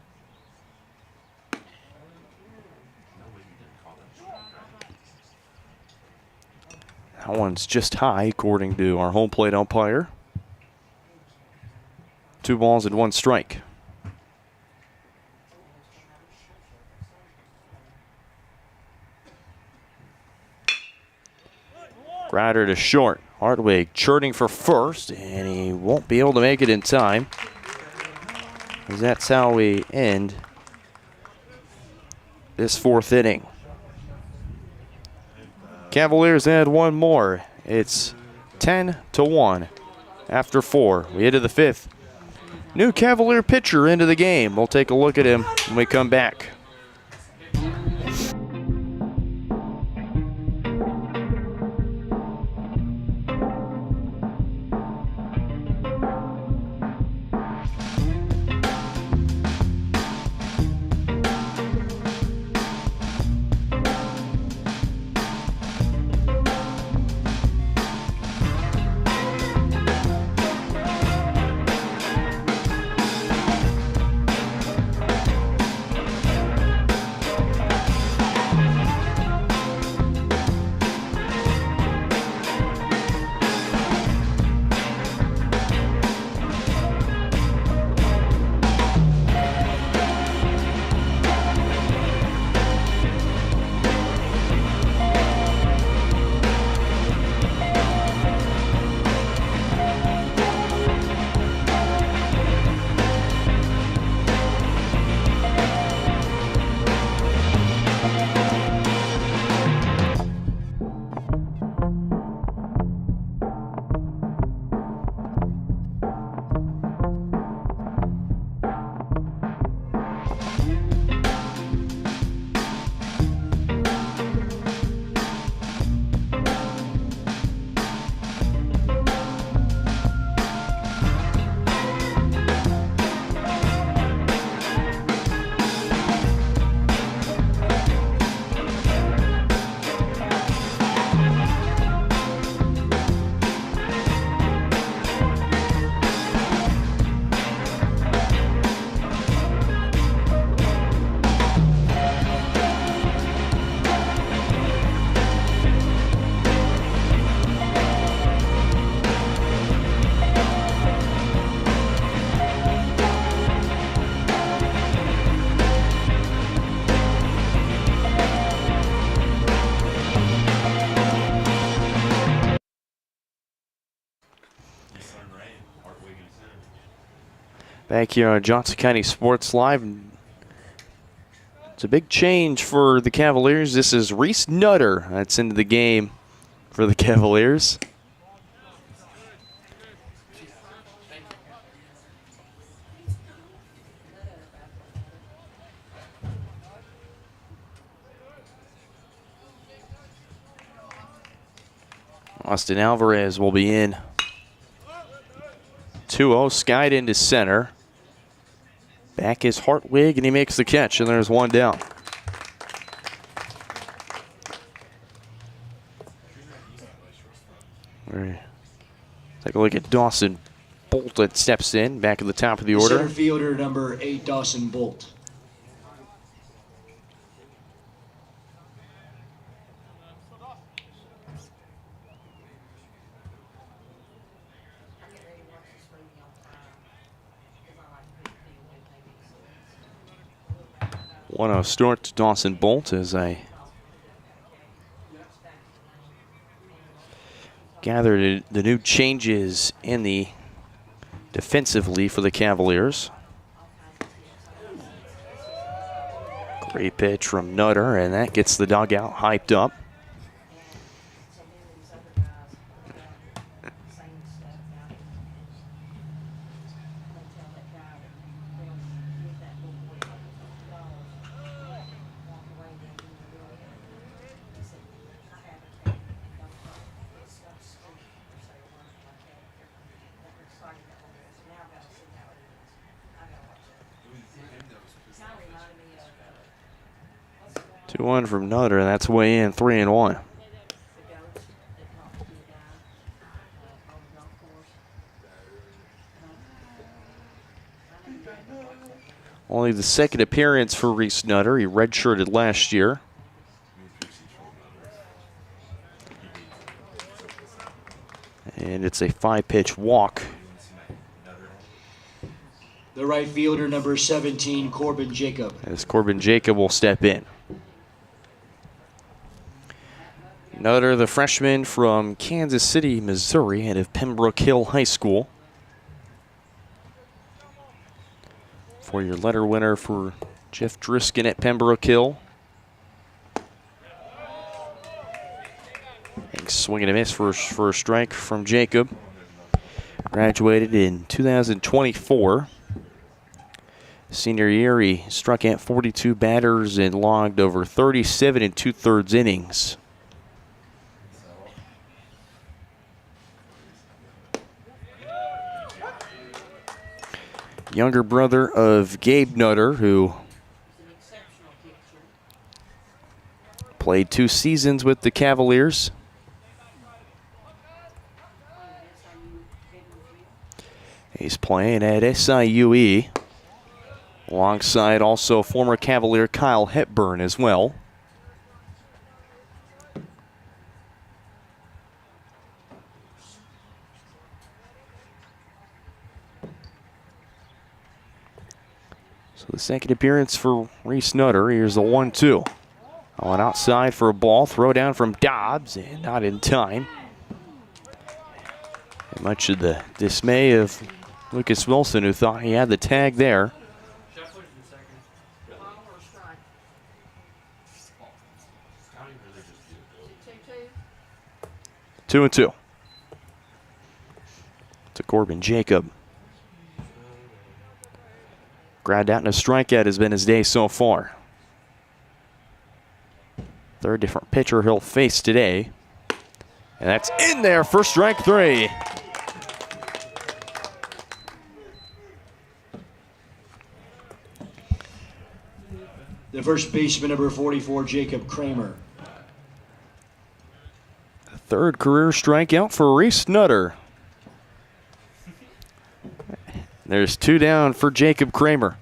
That one's just high, according to our home plate umpire. 2 balls and 1 strike. Grider to short. Hartwig churning for first, and he won't be able to make it in time. As that's how we end this 4th inning. Cavaliers add 1 more. It's 10-1 after 4. We head to the 5th. New Cavalier pitcher into the game. We'll take a look at him when we come back. Back here on Johnson County Sports Live. It's a big change for the Cavaliers. This is Reese Nutter that's into the game for the Cavaliers. Austin Alvarez will be in. 2-0, skied into center. Back is Hartwig, and he makes the catch, and there's one down. Take a look at Dawson Bolt that steps in, back at the top of the order. Center fielder number 8, Dawson Bolt. One start to Dawson Bolt as I gather the new changes in the defensively for the Cavaliers. Great pitch from Nutter, and that gets the dugout hyped up. One from Nutter, and that's way in, 3-1. Only the second appearance for Reese Nutter. He redshirted last year. And it's a 5-pitch walk. The right fielder number 17, Corbin Jacob. As Corbin Jacob will step in. Nutter, the freshman from Kansas City, Missouri, out of Pembroke Hill High School. For your letter winner for Jeff Driskin at Pembroke Hill. And swing and a miss for a strike from Jacob. Graduated in 2024. Senior year, he struck out 42 batters and logged over 37 2/3 innings. Younger brother of Gabe Nutter, who played 2 seasons with the Cavaliers. He's playing at SIUE, alongside also former Cavalier Kyle Hepburn as well. So the second appearance for Reese Nutter. Here's the 1-2. On outside for a ball. Throw down from Dobbs, and not in time. And much of the dismay of Lucas Wilson, who thought he had the tag there. 2-2. To Corbin Jacob. Ground out and a strikeout has been his day so far. Third different pitcher he'll face today. And that's in there for strike 3. The first baseman, number 44, Jacob Kramer. Third career strikeout for Reese Nutter. There's 2 down for Jacob Kramer.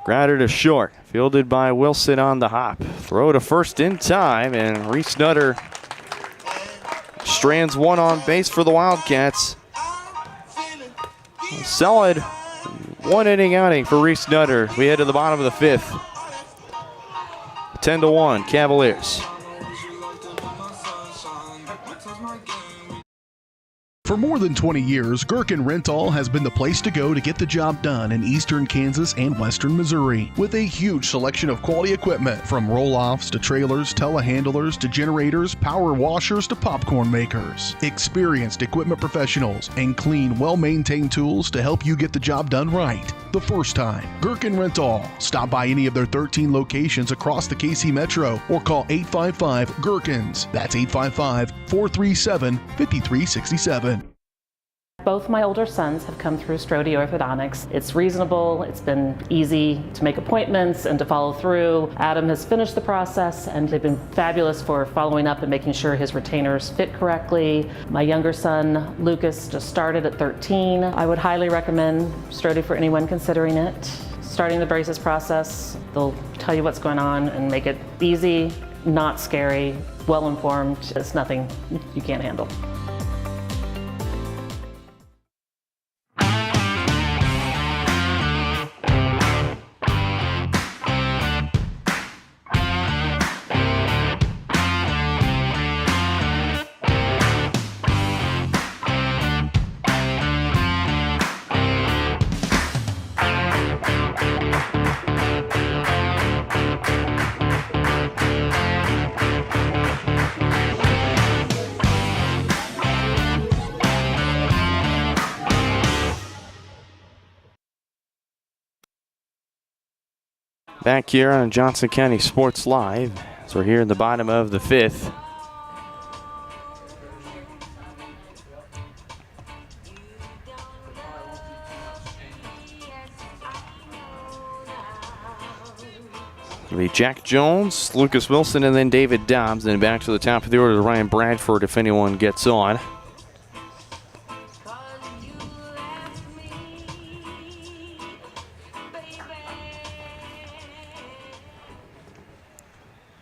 Grounder to short. Fielded by Wilson on the hop. Throw to first in time, and Reese Nutter strands one on base for the Wildcats. A solid 1-inning outing for Reese Nutter. We head to the bottom of the 5th. 10-1 Cavaliers. For more than 20 years, Gherkin Rental has been the place to go to get the job done in eastern Kansas and western Missouri. With a huge selection of quality equipment, from roll-offs to trailers, telehandlers to generators, power washers to popcorn makers. Experienced equipment professionals and clean, well-maintained tools to help you get the job done right the first time. Gherkin Rental. Stop by any of their 13 locations across the KC Metro or call 855-GHERKINS. That's 855-437-5367. Both my older sons have come through Strode Orthodontics. It's reasonable, it's been easy to make appointments and to follow through. Adam has finished the process and they've been fabulous for following up and making sure his retainers fit correctly. My younger son, Lucas, just started at 13. I would highly recommend Strode for anyone considering it. Starting the braces process, they'll tell you what's going on and make it easy, not scary, well informed. It's nothing you can't handle. Back here on Johnson County Sports Live, as we're here in the bottom of the 5th. It'll be Jack Jones, Lucas Wilson, and then David Dobbs. Then back to the top of the order to Ryan Bradford if anyone gets on.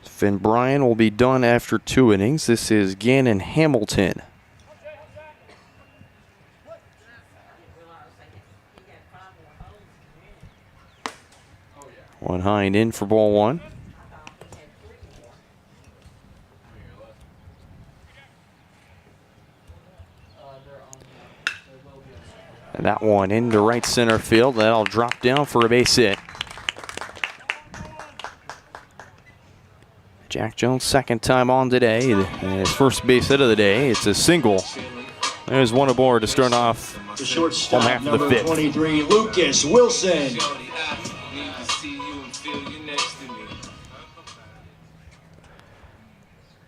Finn Bryan will be done after 2 innings. This is Gannon Hamilton. One high and in for ball 1. And that one into right center field. That'll drop down for a base hit. Jack Jones' second time on today, and his first base hit of the day. It's a single. There's one aboard to start off The shortstop, home half of the number 5th. 23, Lucas Wilson.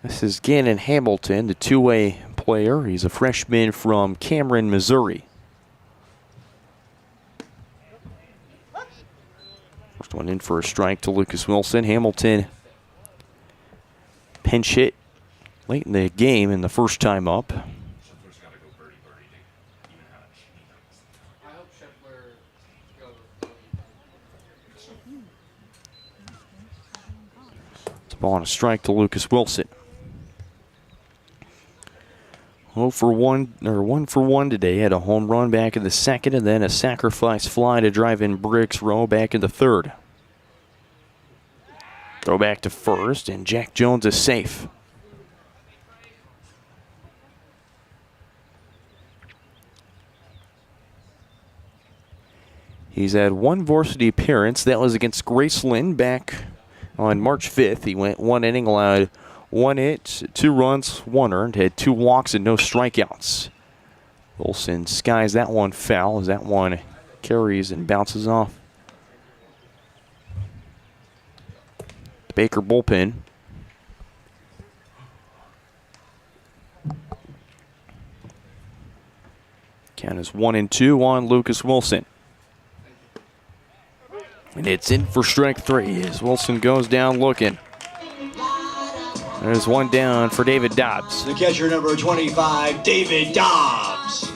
This is Gannon Hamilton, the two-way player. He's a freshman from Cameron, Missouri. First one in for a strike to Lucas Wilson. Hamilton pinch hit late in the game in the first time up. It's a ball and a strike to Lucas Wilson. 1 for 1 today. Had a home run back in the second and then a sacrifice fly to drive in Bricks Row back in the third. Throw back to first, and Jack Jones is safe. He's had one varsity appearance. That was against Graceland back on March 5th. He went 1 inning, allowed 1 hit, 2 runs, 1 earned, had 2 walks and no strikeouts. Wilson skies that one foul as that one carries and bounces off. Baker bullpen. Count is 1-2 on Lucas Wilson. And it's in for strike 3 as Wilson goes down looking. There's one down for David Dobbs. The catcher, number 25, David Dobbs.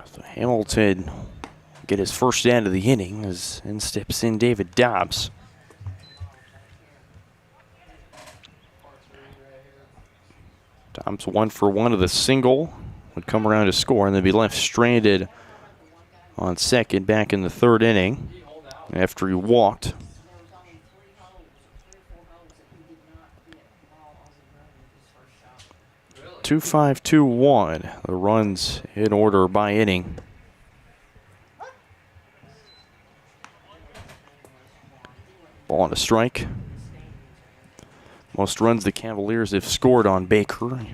So Hamilton get his first out of the inning as in steps in David Dobbs. Tom's 1 for 1 of the single. Would come around to score and then be left stranded on second back in the third inning after he walked. There was only 3 holes, 3 or 4 holes that he did not hit the ball on the run with his first shot. 2-5-2-1. The runs in order by inning. Ball on a strike. Most runs the Cavaliers have scored on Baker.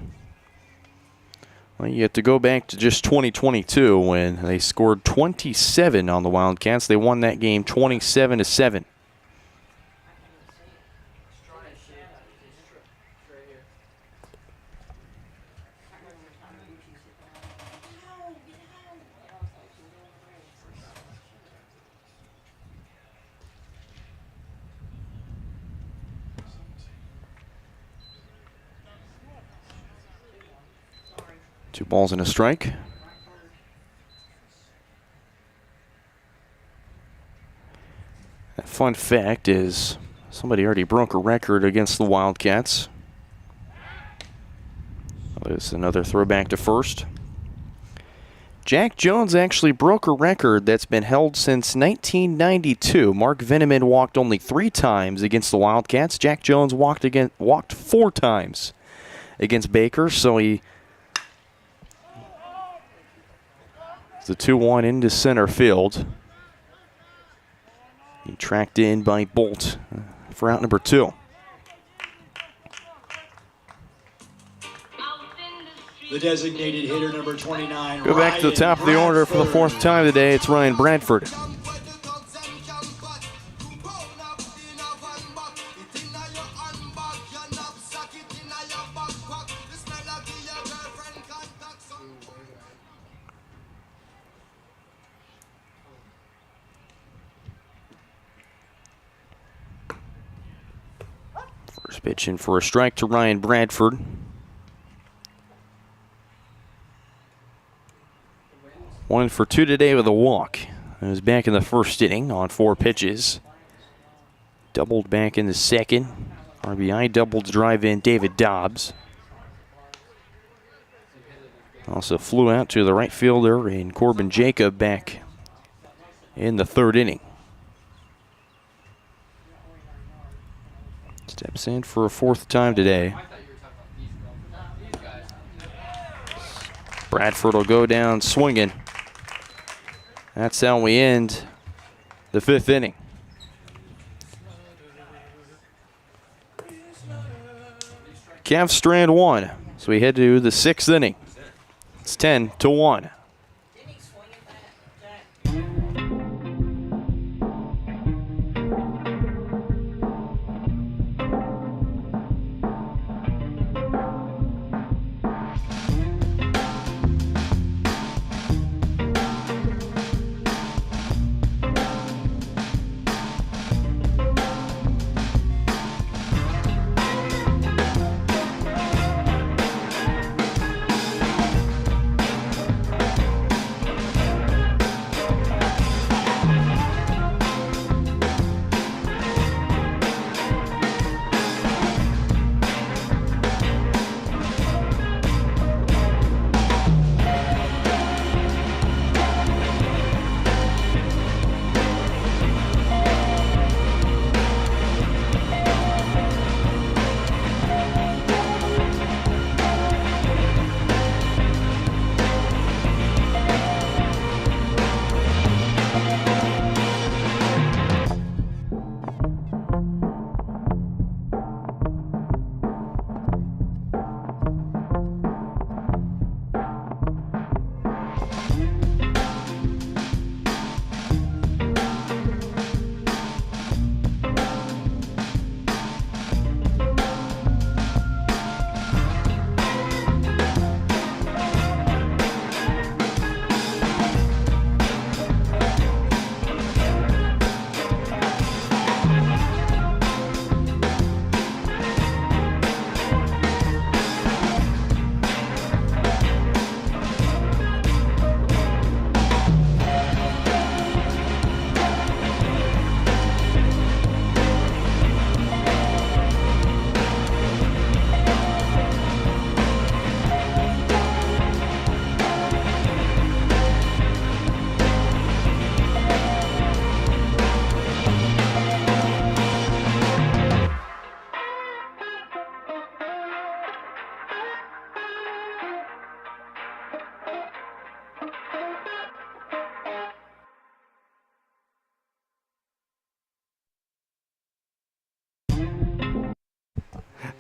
Well, you have to go back to just 2022 when they scored 27 on the Wildcats. They won that game 27-7. Two balls and a strike. A fun fact is somebody already broke a record against the Wildcats. There's another throwback to first. Jack Jones actually broke a record that's been held since 1992. Mark Veneman walked only 3 times against the Wildcats. Jack Jones walked 4 times against Baker, so it's a 2-1 into center field. He tracked in by Bolt for out number 2. The designated hitter, number 29. Go back to the top of the order for the 4th time today. It's Ryan Bradford. First pitch in for a strike to Ryan Bradford. One for 2 today with a walk. He was back in the first inning on 4 pitches. Doubled back in the second. RBI doubled to drive in David Dobbs. Also flew out to the right fielder in Corbin Jacob back in the 3rd inning. Steps in for a 4th time today. Bradford will go down swinging. That's how we end the 5th inning. Cavs strand 1. So we head to the 6th inning. It's 10-1.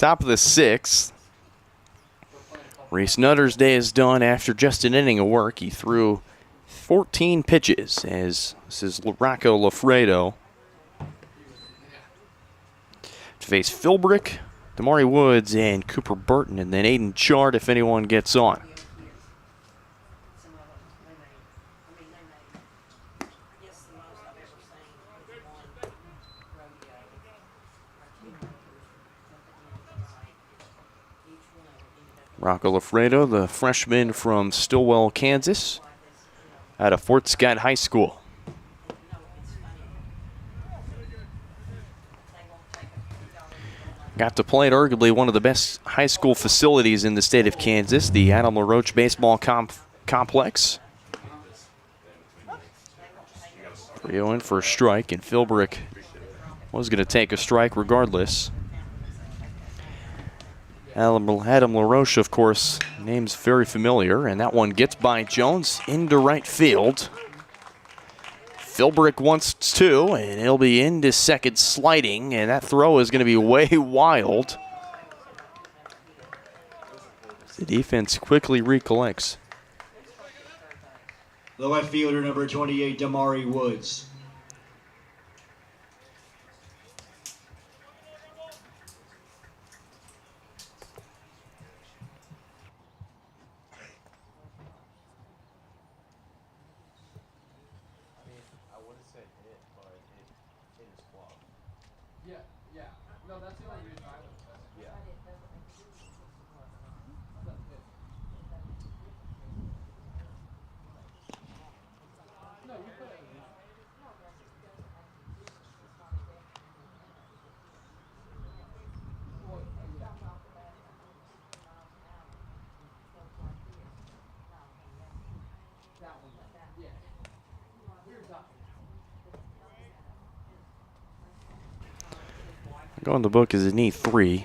Top of the 6th. Reese Nutter's day is done after just an inning of work. He threw 14 pitches as this is Rocco Lafredo to face Philbrick, Damari Woods, and Cooper Burton, and then Aiden Chart if anyone gets on. Rocco Lafredo, the freshman from Stillwell, Kansas, out of Fort Scott High School. Got to play at arguably one of the best high school facilities in the state of Kansas, the Adam LaRoche Baseball Complex. 3-0 in for a strike, and Philbrick was going to take a strike regardless. Adam LaRoche, of course, name's very familiar, and that one gets by Jones into right field. Philbrick wants 2, and he'll be into second sliding, and that throw is going to be way wild. The defense quickly recollects. The left fielder, number 28, Damari Woods. Yeah. No, that's the only reason I would say. Yeah. No, you put it. Go in the book as a knee 3.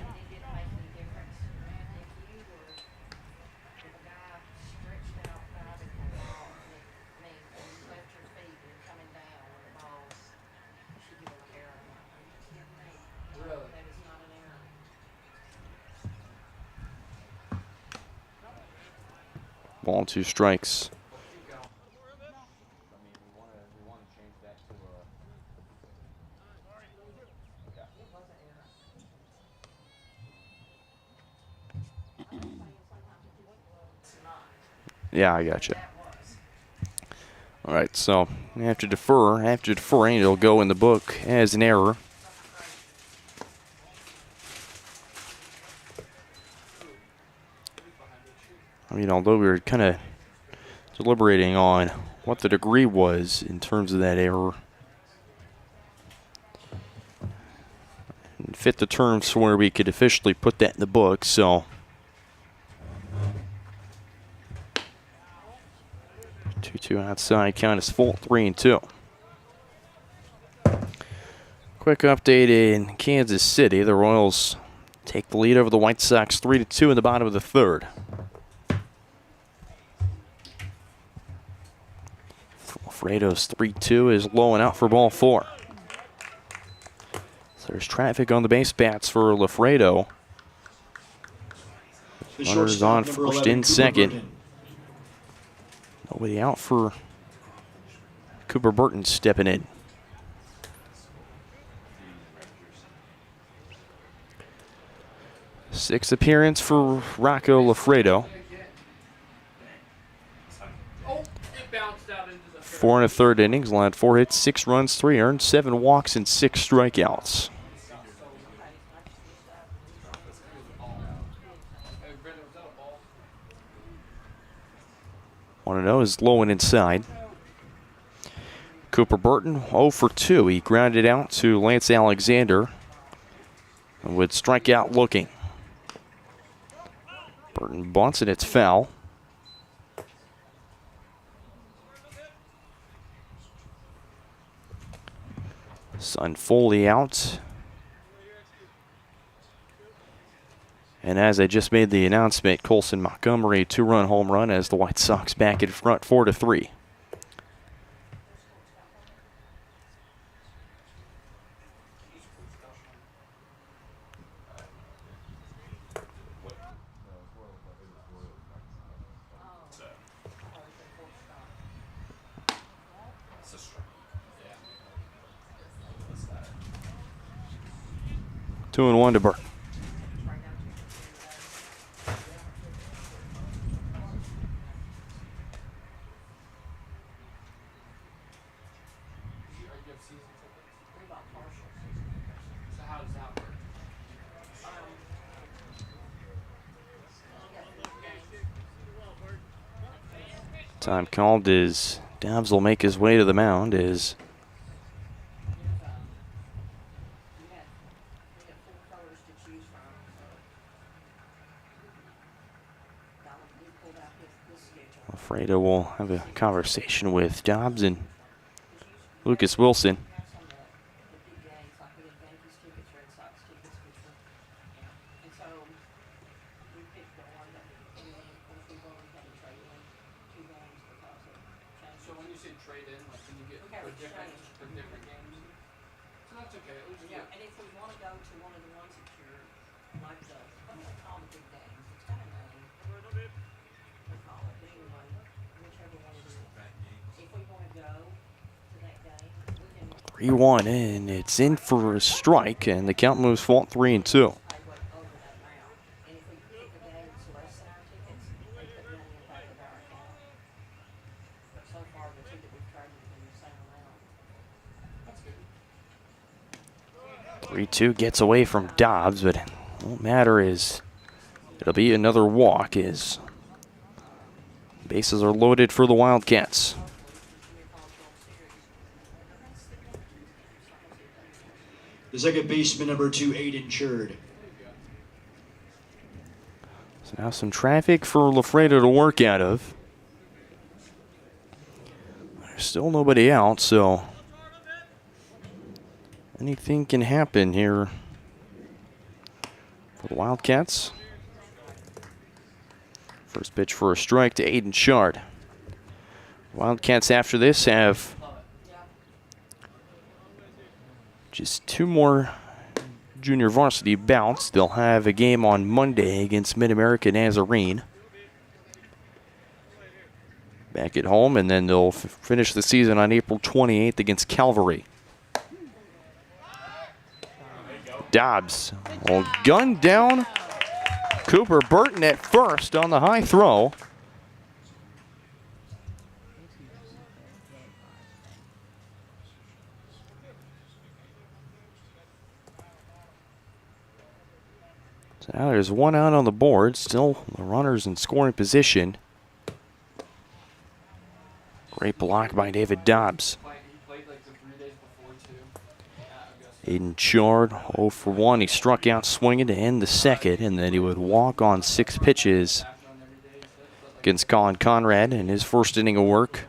Ball 2 strikes. Yeah, I gotcha. All right, so after deferring, it'll go in the book as an error. I mean, although we were kind of deliberating on what the degree was in terms of that error, it fit the terms where we could officially put that in the book, so. 2-2 outside, count is full, 3-2. Quick update in Kansas City. The Royals take the lead over the White Sox 3-2 in the bottom of the 3rd. Fredo's 3-2 is low and out for ball 4. So there's traffic on the base bats for Lafredo. Runners on first in second. Nobody out for Cooper Burton stepping in. Sixth appearance for Rocco Lafredo. 4 1/3 innings, allowed 4 hits, 6 runs, 3 earned, 7 walks, and 6 strikeouts. 1-0 is low and inside. Cooper Burton 0 for 2. He grounded out to Lance Alexander with strikeout looking. Burton bunts and it's foul. Son Foley out. And as I just made the announcement, Colson Montgomery, 2-run home run as the White Sox back in front 4-3. 2-1 to Burton. So how does that work? Time called is Dobbs will make his way to the mound as Alfredo will have a conversation with Dobbs and Lucas Wilson. So when you say trade in, like, can you get for different games? So that's okay. It was just Yeah, and if we want to go to one of the ones that you're, like the, what do they call the big games? It's got a name. They call it, but anyway, whichever one it is. If we want to go to that game, we can 3-1, and it's in for a strike, and the count moves Fault 3-2. pay what over that amount. And if we pick a game that's less than our tickets, they put money in back of our account. But so far, the two that we've traded have been the same amount. that's good. 3-2 gets away from Dobbs, but it won't matter as it'll be another walk as bases are loaded for the Wildcats. The second baseman, number 2, Aiden Churd. So now some traffic for Lafredo to work out of. There's still nobody out, so anything can happen here for the Wildcats. First pitch for a strike to Aiden Chard. Wildcats after this have just 2 more junior varsity bouts. They'll have a game on Monday against Mid-America Nazarene back at home, and then they'll finish the season on April 28th against Calvary. Dobbs will gun down Cooper Burton at first on the high throw. So now there's 1 out on the board. Still the runners in scoring position. Great block by David Dobbs. He played like the 3 days before, too. Aiden Chard 0 for 1. He struck out swinging to end the second, and then he would walk on 6 pitches against Colin Conrad in his first inning of work.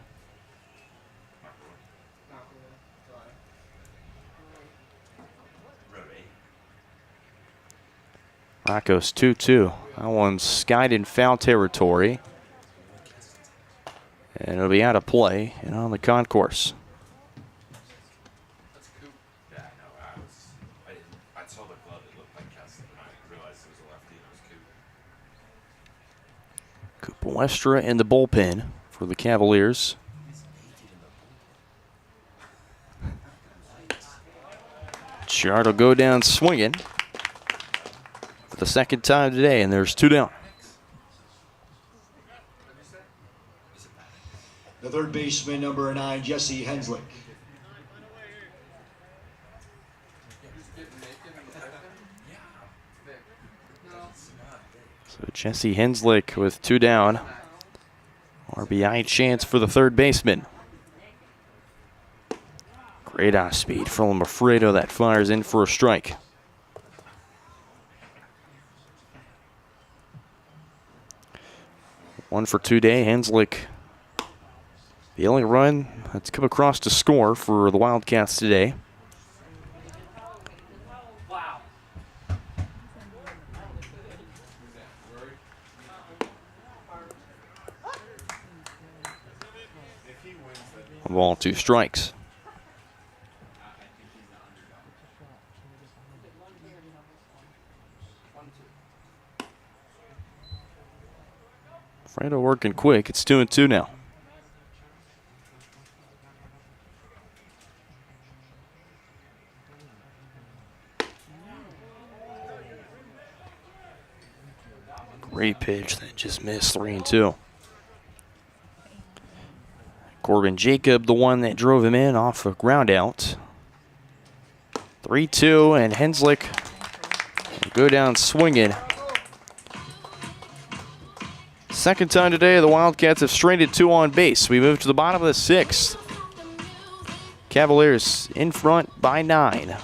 Rocco's 2-2. That one's skied in foul territory. And it'll be out of play and on the concourse. Yeah, I know. I saw the glove. It looked like Kessler, and I didn't realize it was a lefty. It was Coop. Cooper Westra in the bullpen for the Cavaliers. Chard will go down swinging for the second time today, and there's 2 down. The third baseman, number 9, Jesse Henslick. So Jesse Henslick with 2 down. RBI chance for the third baseman. Great off speed from Alfredo that fires in for a strike. One for 2 day. Henslick, the only run that's come across to score for the Wildcats today. Wow. A ball, 2 strikes. Fredo working quick. It's 2-2 now. Great pitch that just missed 3-2. Corbin Jacob, the one that drove him in off a ground out. 3-2, and Henslick will go down swinging. Second time today, the Wildcats have stranded 2 on base. We move to the bottom of the 6th. Cavaliers in front by 9.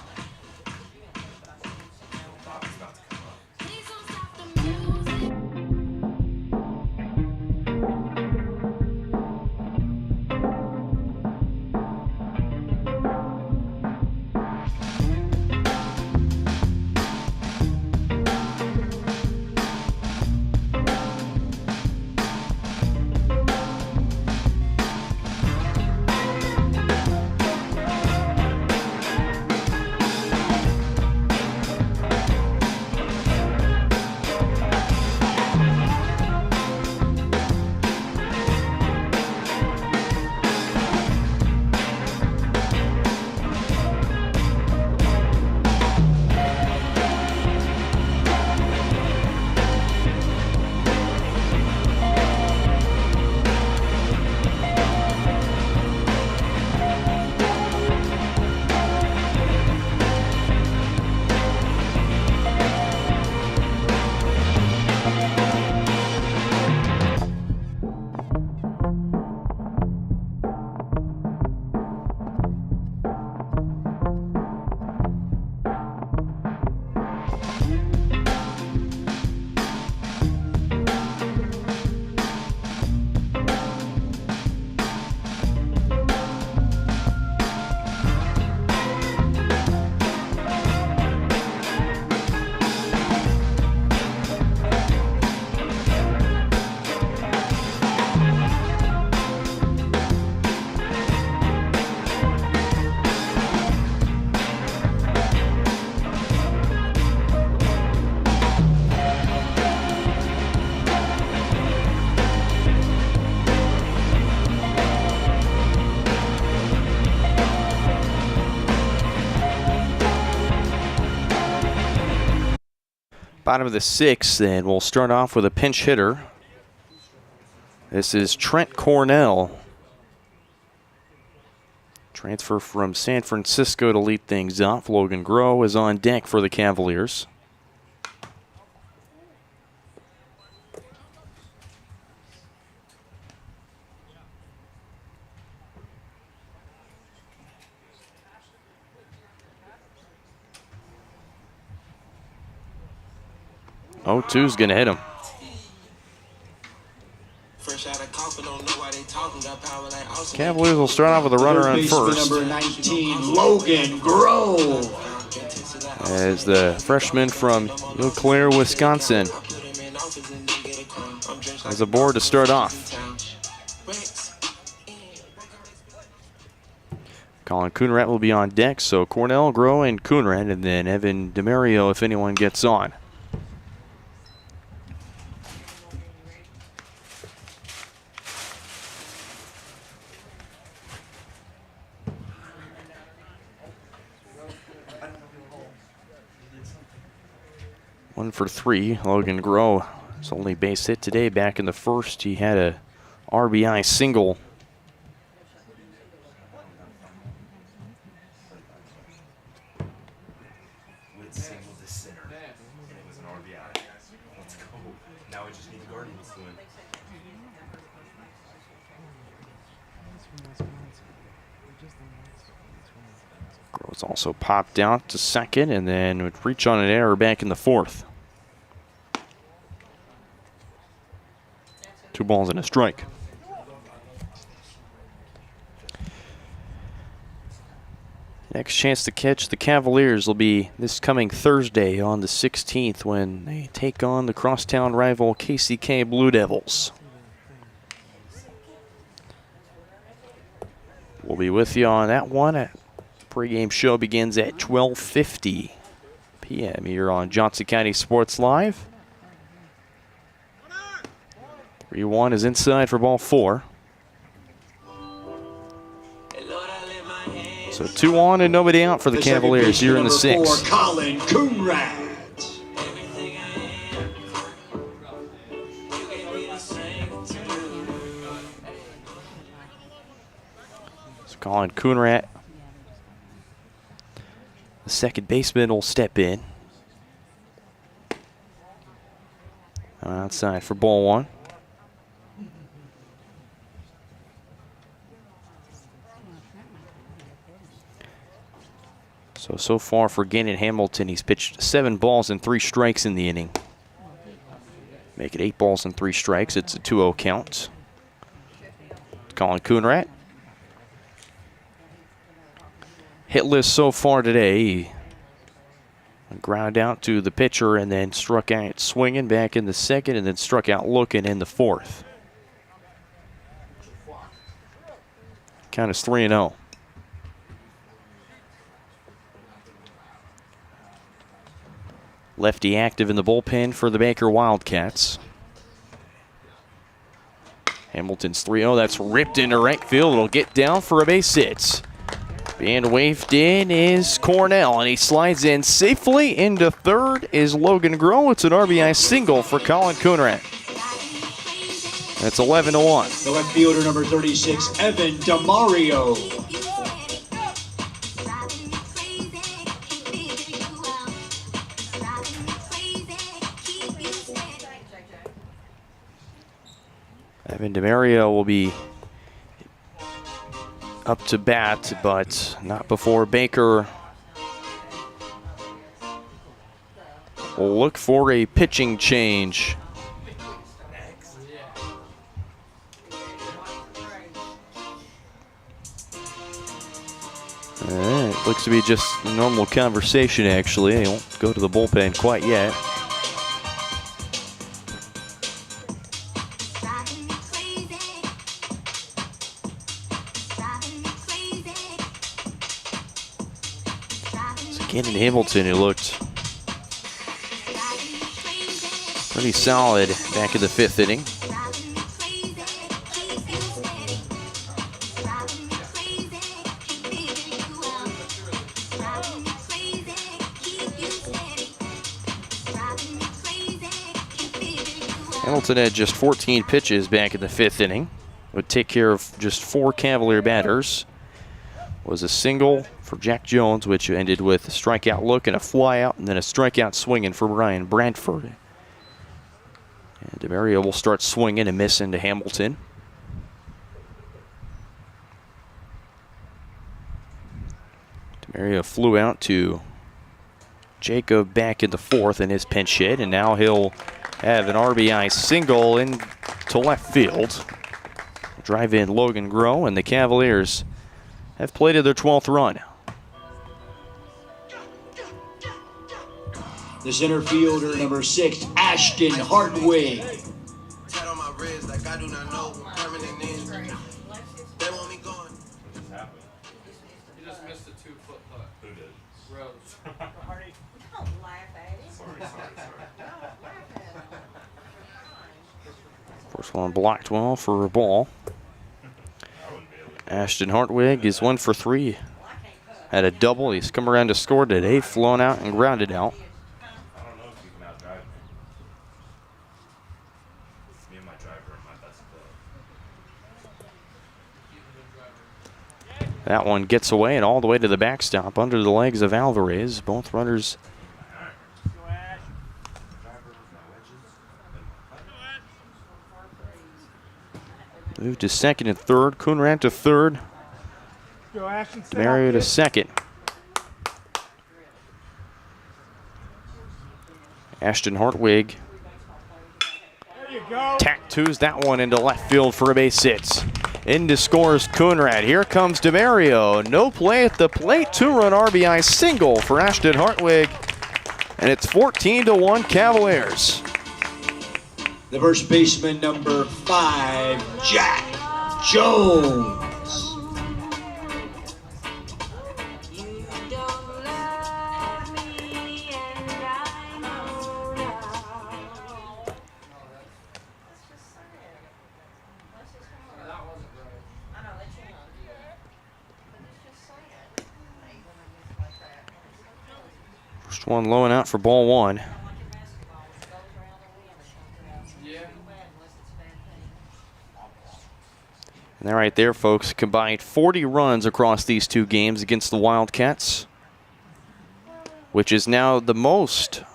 Bottom of the 6th, and we'll start off with a pinch hitter. This is Trent Cornell. Transfer from San Francisco to lead things off. Logan Groh is on deck for the Cavaliers. Oh, 2's going to hit him. Cavaliers will start off with a runner on first. Number 19, Logan Groh. As the freshman from Eau Claire, Wisconsin, has aboard to start off. Colin Coonrat will be on deck, so Cornell, Groh, and Coonrat, and then Evan DeMario if anyone gets on. One for 3. Logan Groh, his only base hit today. Back in the first, he had a RBI single. With single to center, and it was an RBI. Let's go. Now we just need the Guardians to win. Groh's also popped out to second and then would reach on an error back in the 4th. 2 balls and a strike. Next chance to catch the Cavaliers will be this coming Thursday on the 16th when they take on the crosstown rival KCK Blue Devils. We'll be with you on that one. Pre-game show begins at 12:50 p.m. here on Johnson County Sports Live. 3-1 is inside for ball 4. So 2 on and nobody out for the Cavaliers here in the 6th. Colin Coonrat. Colin Coonrat, the second baseman, will step in. Outside for ball one. So far for Gannon Hamilton, he's pitched 7 balls and 3 strikes in the inning. Make it 8 balls and 3 strikes. It's a 2-0 count. Colin Coonrat. Hitless so far today. Ground out to the pitcher and then struck out swinging back in the second and then struck out looking in the fourth. Count is 3-0. Lefty active in the bullpen for the Baker Wildcats. Hamilton's 3-0. That's ripped into right field. It'll get down for a base hit. Being waved in is Cornell, and he slides in safely. Into third is Logan Groh. It's an RBI single for Colin Coonrat. That's 11-1. The left fielder, number 36, Evan DeMario. Evan DeMario will be up to bat, but not before Baker will look for a pitching change. It looks to be just a normal conversation, actually. They won't go to the bullpen quite yet. Gannon Hamilton, who looked pretty solid back in the 5th inning. Hamilton had just 14 pitches back in the 5th inning. Would take care of just 4 Cavalier batters. Was a single for Jack Jones, which ended with a strikeout look and a flyout, and then a strikeout swinging for Brian Brantford. And DeMario will start swinging and miss into Hamilton. DeMario flew out to Jacob back in the 4th in his pinch hit, and now he'll have an RBI single into left field. Drive in Logan Groh, and the Cavaliers have plated their 12th run. The center fielder, number 6, Ashton Hartwig. Tat on my wrist like I do not know what permanent is. They want me gone. He just missed a 2-foot putt. Who did? Rose. Don't laugh at him. Sorry. First one blocked well for a ball. Ashton Hartwig is 1 for 3. Had a double. He's come around to score today, flown out and grounded out. I don't know if you can outdrive me. Me and my driver are my best play. That one gets away and all the way to the backstop under the legs of Alvarez. Both runners move to second and third. Coonrat to third. DeMario to second. Ashton Hartwig tattoos that one into left field for a base hit. Into scores Coonrat. Here comes DeMario. No play at the plate. 2-run RBI single for Ashton Hartwig. And it's 14-1 Cavaliers. The first baseman, number 5, Jack Jones. First one low and out for ball 1. And that right there, folks, combined 40 runs across these two games against the Wildcats, which is now the most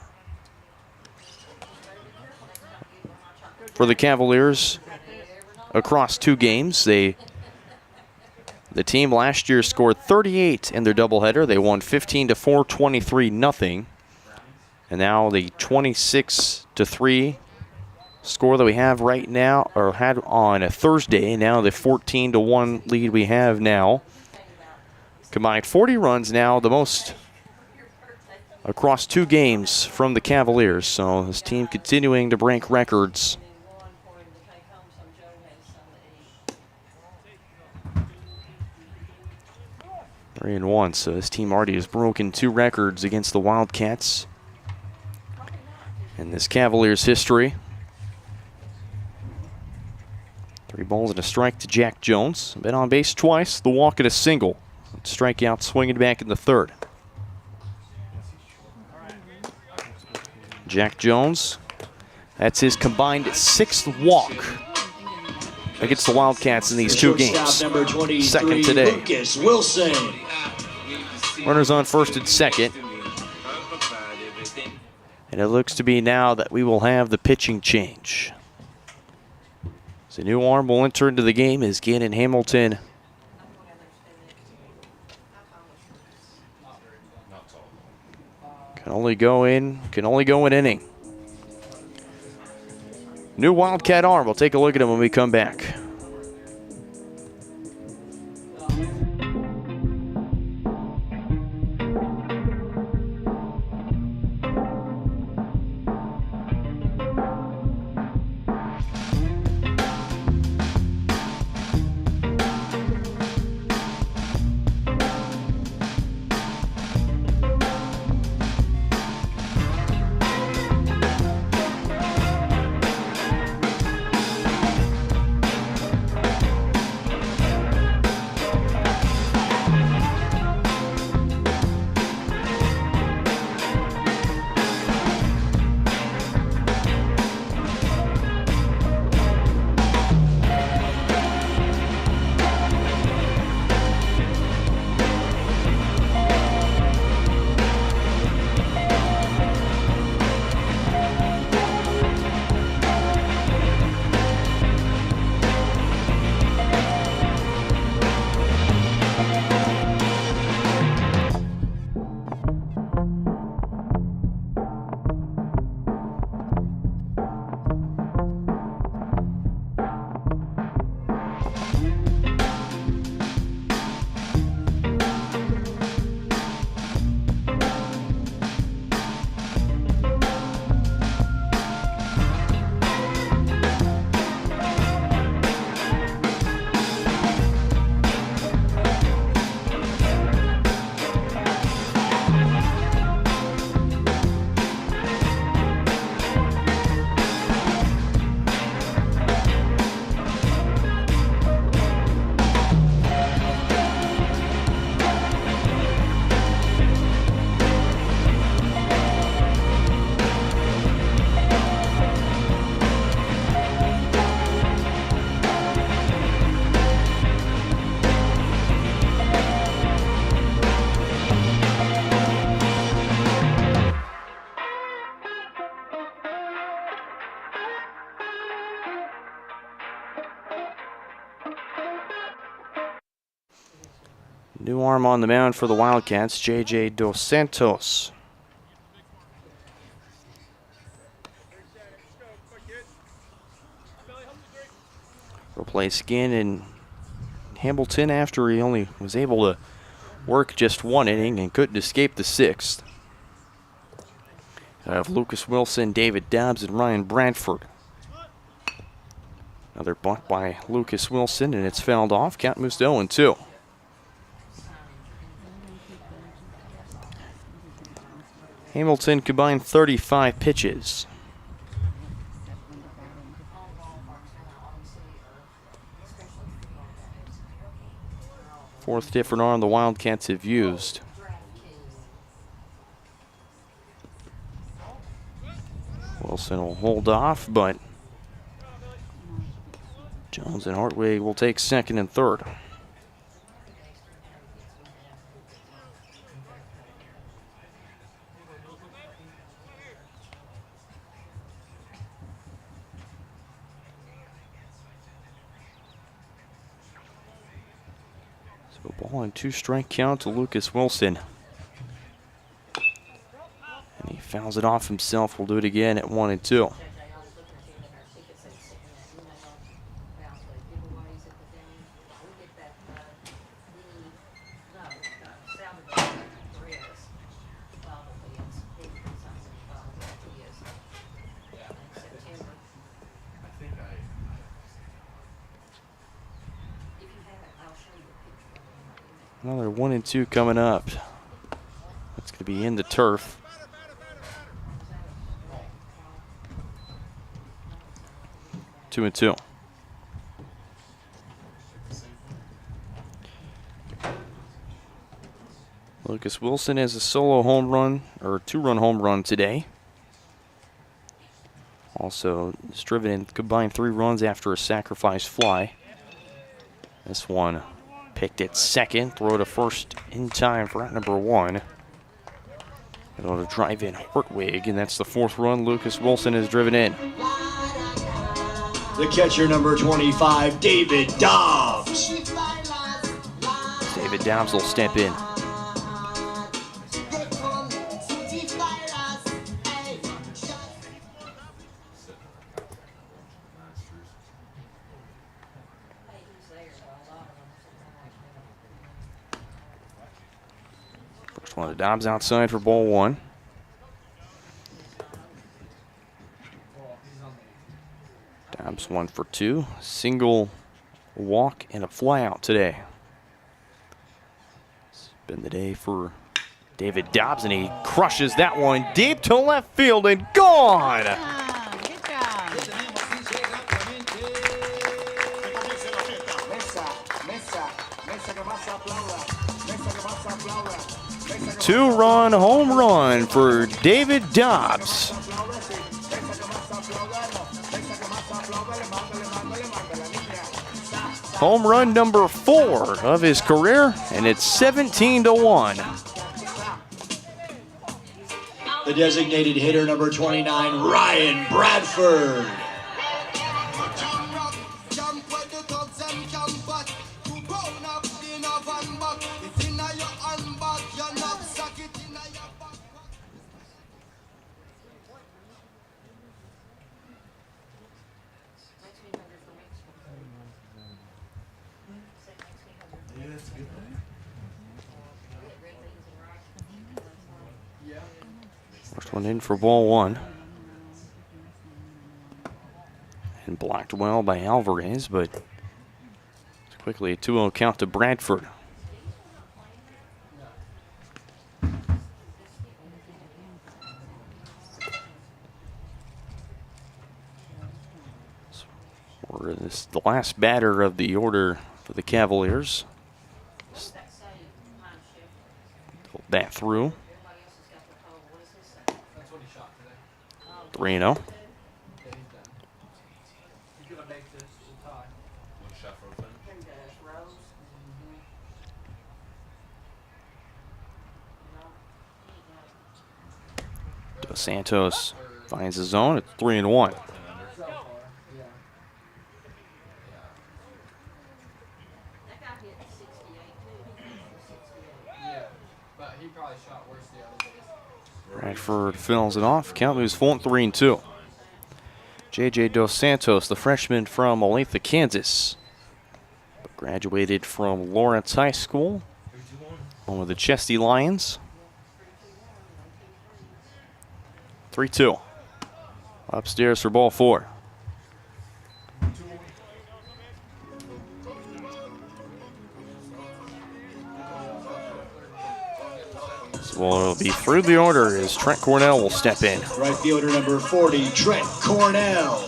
for the Cavaliers across two games. The team last year scored 38 in their doubleheader. They won 15-4, 23-0. And now the 26-3 score that we have right now, or had on a Thursday, now the 14-1 lead we have now. Combined 40 runs now, the most across two games from the Cavaliers. So this team continuing to break records. 3-1, so this team already has broken 2 records against the Wildcats in this Cavaliers history. 3 balls and a strike to Jack Jones. Been on base twice, the walk and a single. Strikeout swinging back in the third. Jack Jones, that's his combined 6th walk against the Wildcats in these 2 games. Second today. Lucas Wilson. Runners on first and second. And it looks to be now that we will have the pitching change. So new arm will enter into the game as Gannon Hamilton can only go in inning. New Wildcat arm. We'll take a look at him when we come back. New arm on the mound for the Wildcats, J.J. Dos Santos. Replace Gannon Hamilton after he only was able to work just 1 inning and couldn't escape the 6th. I have Lucas Wilson, David Dobbs, and Ryan Bradford. Another bunt by Lucas Wilson, and it's fouled off. Count moves to 0-2. Hamilton combined 35 pitches. Fourth different arm the Wildcats have used. Wilson will hold off, but John Jones and Hartwig will take second and third. So ball and 2-strike count to Lucas Wilson. And he fouls it off himself. We'll do it again at 1-2. Another 1-2 coming up. That's going to be in the turf. Two and two. Lucas Wilson has a solo home run, or 2-run home run today. Also has driven in combined 3 runs after a sacrifice fly. This one picked at second, throw to first in time for out number 1. It'll drive in Hartwig, and that's the 4th run Lucas Wilson has driven in. The catcher, number 25, David Dobbs. David Dobbs will step in. First one to Dobbs outside for ball 1. Dobbs 1 for 2. Single walk and a fly out today. It's been the day for David Dobbs, and he crushes that one deep to left field and gone. Good job. 2-run home run for David Dobbs. Home run number 4 of his career, and it's 17-1. The designated hitter, number 29, Ryan Bradford. First one in for ball 1. And blocked well by Alvarez, but it's quickly a 2-0 count to Bradford. This is the last batter of the order for the Cavaliers. Bat through. 3-0. He's gonna make this a tie. 1 shot for a win. Dos Santos finds his zone at 3-1. So far, yeah. That guy hit 68 too. He hit 68. Yeah, but he probably shot worse the other days. Bradford fills it off. Count moves full at 3-2. J.J. Dos Santos, the freshman from Olathe, Kansas, but graduated from Lawrence High School, home of the Chesty Lions. 3-2. Upstairs for ball 4. So we'll be through the order as Trent Cornell will step in. Right fielder, number 40, Trent Cornell.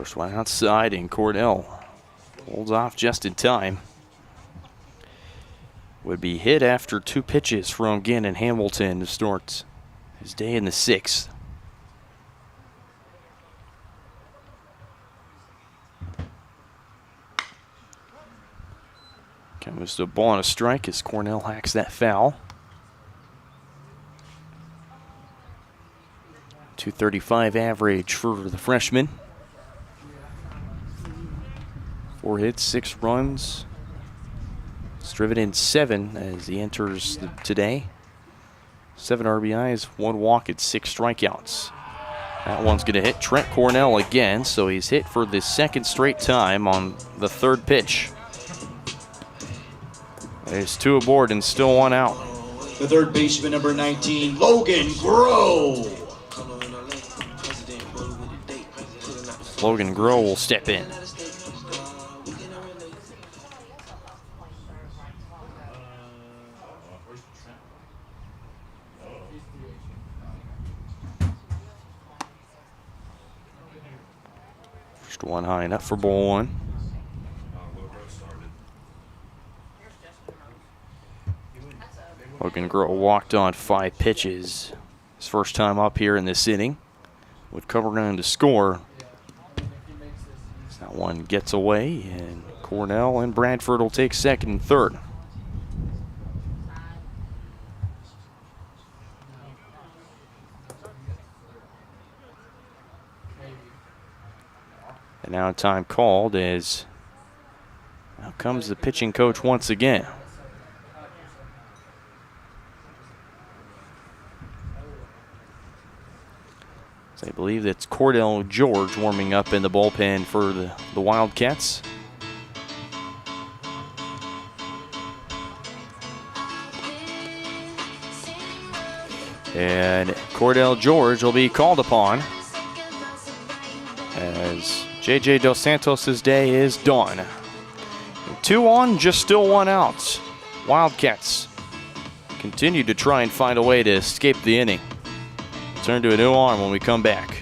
First one outside, and Cordell holds off just in time. Would be hit after 2 pitches from Gannon Hamilton to start his day in the 6th. Comes to a ball and a strike as Cornell hacks that foul. 235 average for the freshman. 4 hits, 6 runs. He's driven in 7 as he enters today. 7 RBIs, 1 walk, and 6 strikeouts. That one's going to hit Trent Cornell again, so he's hit for the 2nd straight time on the 3rd pitch. There's 2 aboard and still 1 out. The third baseman, number 19, Logan Groh. Logan Groh will step in. First one high enough for ball 1. Logan Groh walked on 5 pitches. His first time up here in this inning. Would cover ground to score. That one gets away, and Cornell and Bradford will take 2nd and 3rd. And now time called as now comes the pitching coach once again. So I believe that's Cordell George warming up in the bullpen for the Wildcats. And Cordell George will be called upon as J.J. Dos Santos' day is done. 2 on, just still 1 out. Wildcats continue to try and find a way to escape the inning. Turn to a new arm when we come back.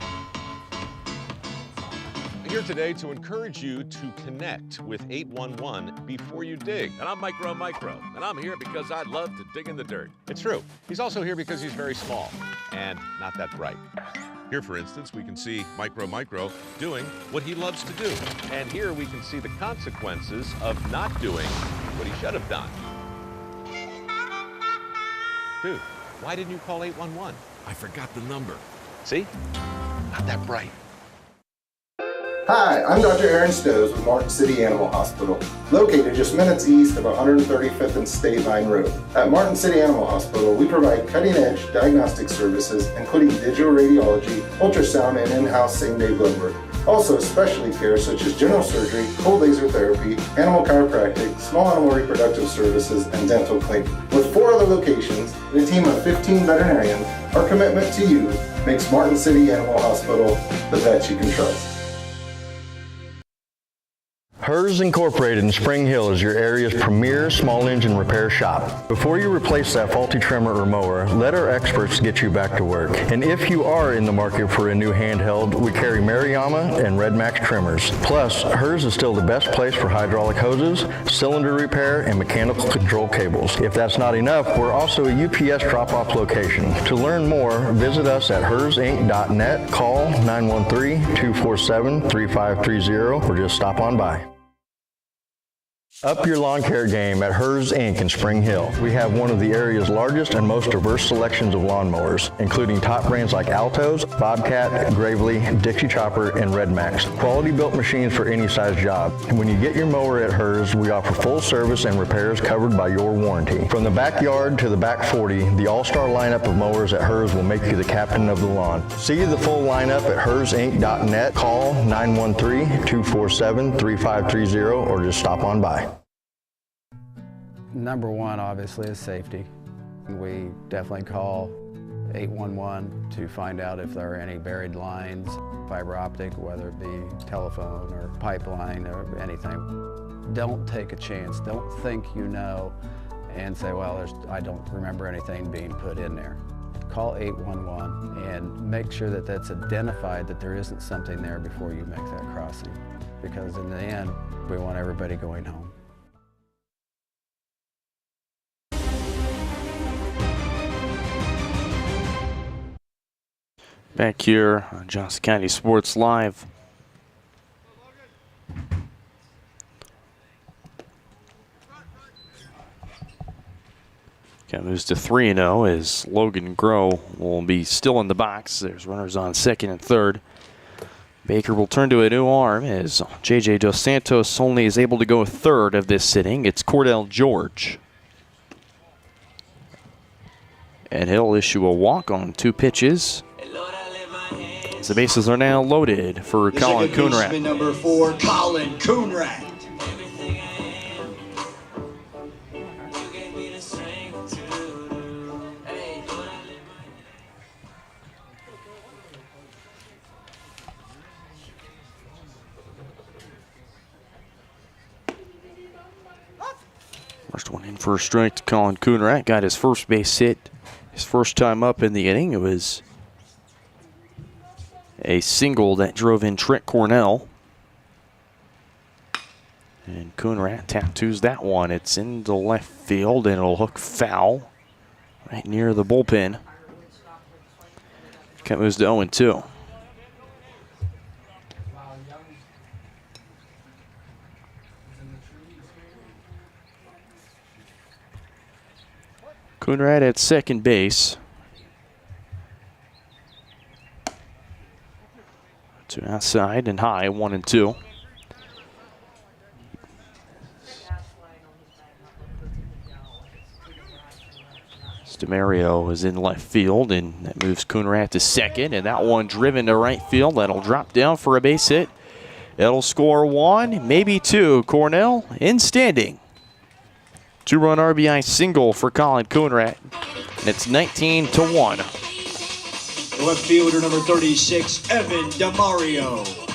Here today to encourage you to connect with 811 before you dig. And I'm Micro, and I'm here because I love to dig in the dirt. It's true. He's also here because he's very small and not that bright. Here, for instance, we can see Micro doing what he loves to do. And here we can see the consequences of not doing what he should have done. Dude, why didn't you call 811? I forgot the number. See? Not that bright. Hi, I'm Dr. Aaron Stows with Martin City Animal Hospital, located just minutes east of 135th and State Line Road. At Martin City Animal Hospital, we provide cutting-edge diagnostic services, including digital radiology, ultrasound, and in-house same-day blood work. Also, specialty care such as general surgery, cold laser therapy, animal chiropractic, small animal reproductive services, and dental cleaning. With 4 other locations and a team of 15 veterinarians, our commitment to you makes Martin City Animal Hospital the vet you can trust. HERS Incorporated in Spring Hill is your area's premier small engine repair shop. Before you replace that faulty trimmer or mower, let our experts get you back to work. And if you are in the market for a new handheld, we carry Maruyama and Red Max trimmers. Plus, HERS is still the best place for hydraulic hoses, cylinder repair, and mechanical control cables. If that's not enough, we're also a UPS drop-off location. To learn more, visit us at hersinc.net, call 913-247-3530, or just stop on by. Up your lawn care game at HERS Inc. in Spring Hill. We have one of the area's largest and most diverse selections of lawnmowers, including top brands like Altos, Bobcat, Gravely, Dixie Chopper, and Red Max. Quality built machines for any size job. And when you get your mower at HERS, we offer full service and repairs covered by your warranty. From the backyard to the back 40, the all-star lineup of mowers at HERS will make you the captain of the lawn. See the full lineup at hersinc.net. Call 913-247-3530 or just stop on by. Number one, obviously, is safety. We definitely call 811 to find out if there are any buried lines, fiber optic, whether it be telephone or pipeline or anything. Don't take a chance. Don't think you know and say, well, I don't remember anything being put in there. call 811 and make sure that that's identified, that there isn't something there before you make that crossing. Because in the end, we want everybody going home. Back here on Johnson County Sports Live. Count moves to 3-0 as Logan Grow will be still in the box. There's runners on second and third. Baker will turn to a new arm as J.J. Dos Santos only is able to go third of this sitting. It's Cordell George. And he'll issue a walk on 2 pitches. As the bases are now loaded for Colin Coonrat. Number 4, Colin Coonrat. First one in for a strike to Colin Coonrat. Got his first base hit his first time up in the inning. It was a single that drove in Trent Cornell. And Coonrat tattoos that one. It's into left field and it'll hook foul right near the bullpen. Count moves to 0-2. Coonrat at second base. To outside and high, 1-2. DeMario is in left field, and that moves Coonrat to second, and that one driven to right field. That'll drop down for a base hit. It'll score 1, maybe 2. Cornell in standing. 2-run RBI single for Colin Coonrat, and it's 19-1. The left fielder, number 36, Evan DeMario.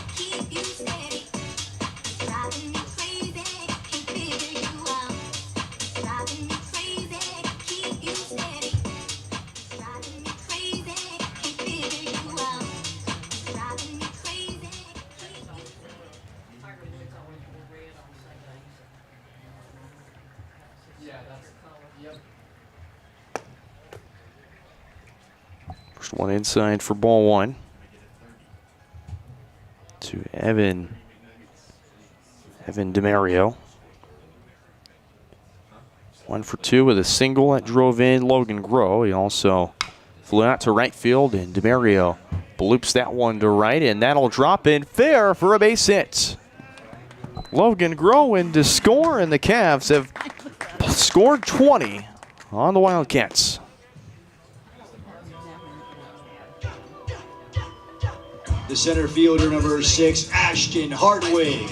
First one inside for ball 1. To Evan DeMario. 1 for 2 with a single that drove in Logan Grow. He also flew out to right field, and DeMario bloops that one to right, and that'll drop in fair for a base hit. Logan Grow in to score, and the Cavs have scored 20 on the Wildcats. The center fielder, number 6, Ashton Hartwig.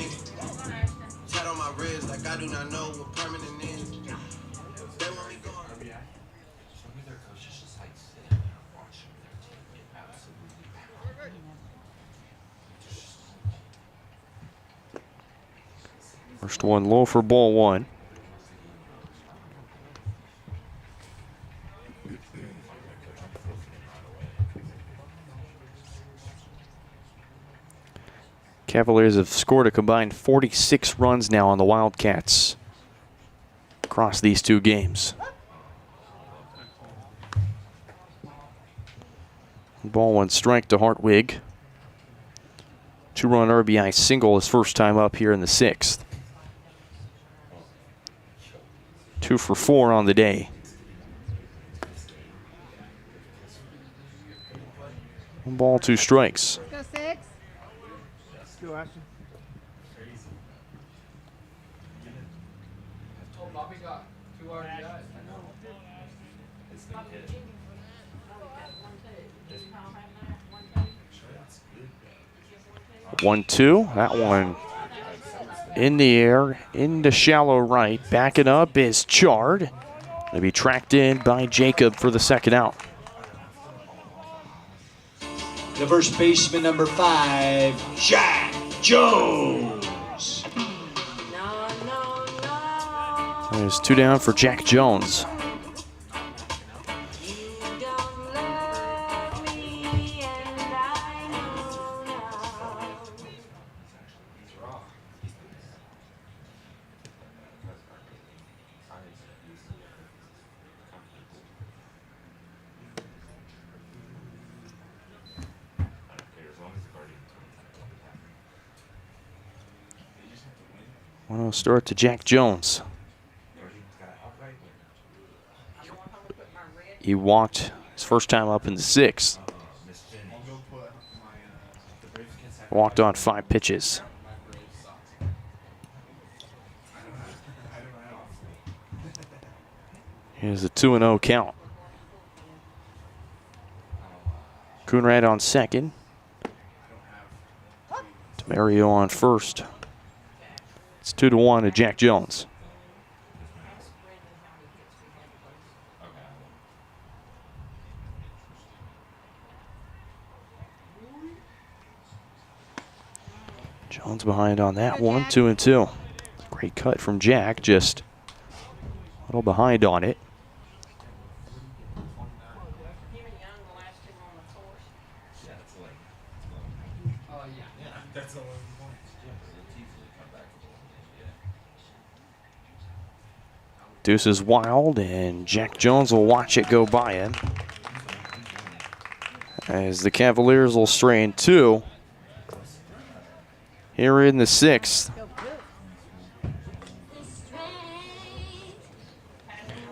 Tat on my wrist like I do not know what permanent is. They want me gone. First one low for ball 1. Cavaliers have scored a combined 46 runs now on the Wildcats across these 2 games. Ball 1 strike to Hartwig. 2-run RBI single his first time up here in the 6th. 2 for 4 on the day. One ball, 2 strikes. Go 6. Go, Ashton. Bobby got 2 RBIs. 1-2. That one in the air, into shallow right. Backing up is Chard. Going to be tracked in by Jacob for the second out. The first baseman, number 5, Jack Jones. There's 2 down for Jack Jones. 1-0 start to Jack Jones. He walked his first time up in the 6th. Walked on 5 pitches. Here's a 2-0 count. Coonrad on second. Mario on first. It's 2-1 to Jack Jones. Jones behind on that one, 2-2. Great cut from Jack, just a little behind on it. Deuce is wild, and Jack Jones will watch it go by him. As the Cavaliers will strain 2. Here in the 6th.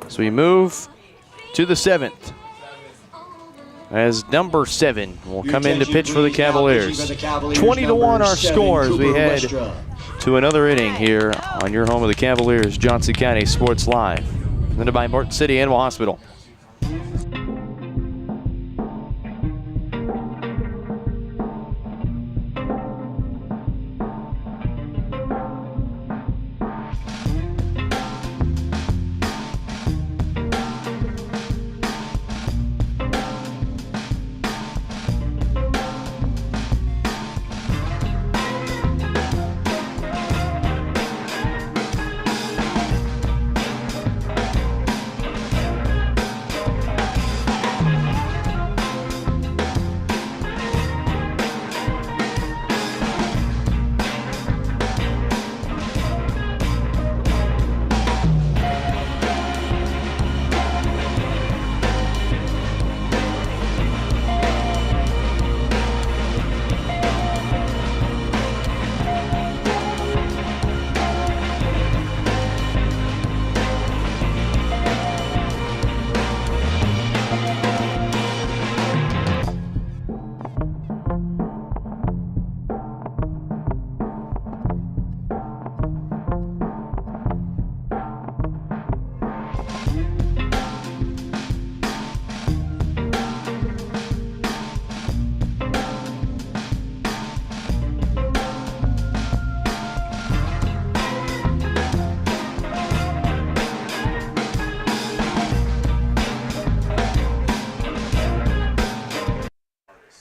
So we move to the 7th. As number 7 will come in to pitch for the Cavaliers. 20-1 our scores. We head to another inning here on your home of the Cavaliers, Johnson County Sports Live. Presented by Martin City Animal Hospital.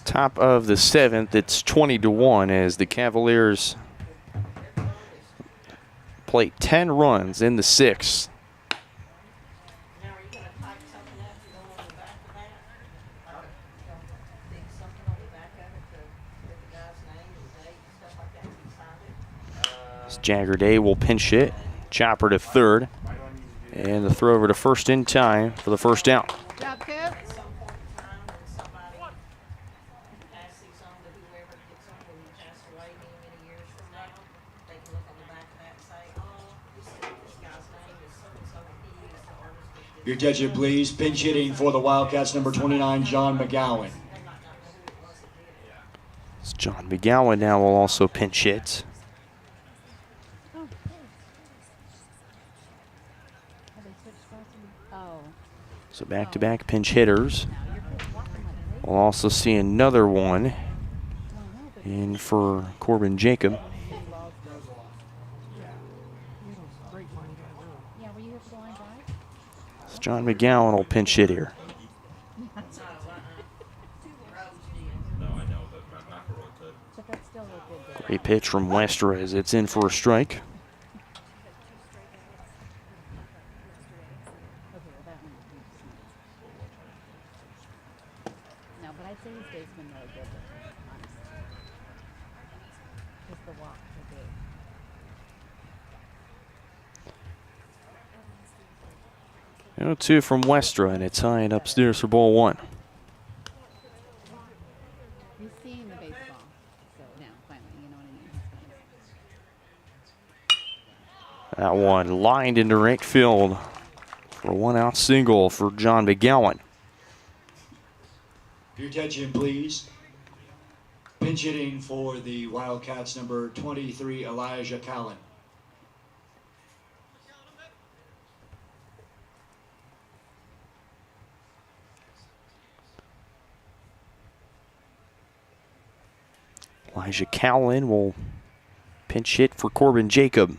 Top of the 7th, it's 20-1 as the Cavaliers play 10 runs in the 6th. Jagger Day will pinch hit, chopper to third, and the throw over to first in time for the first out. Your attention, please. Pinch hitting for the Wildcats, number 29, John McGowan. John McGowan now will also pinch hit. So back-to-back pinch hitters. We'll also see another one in for Corbin Jacob. So John McGowan will pinch hit here. Great pitch from Westra as it's in for a strike. No, but I'd say his day's been really good with him, honestly. Just the walk to do. 0-2 from Westra, and it's high and upstairs for ball 1. He's seeing the baseball, so now finally, you know what I mean? one lined into right field for a 1-out single for John McGowan. Your attention, please. Pinch hitting for the Wildcats, number 23, Elijah Callan. Elijah Callan will pinch hit for Corbin Jacob.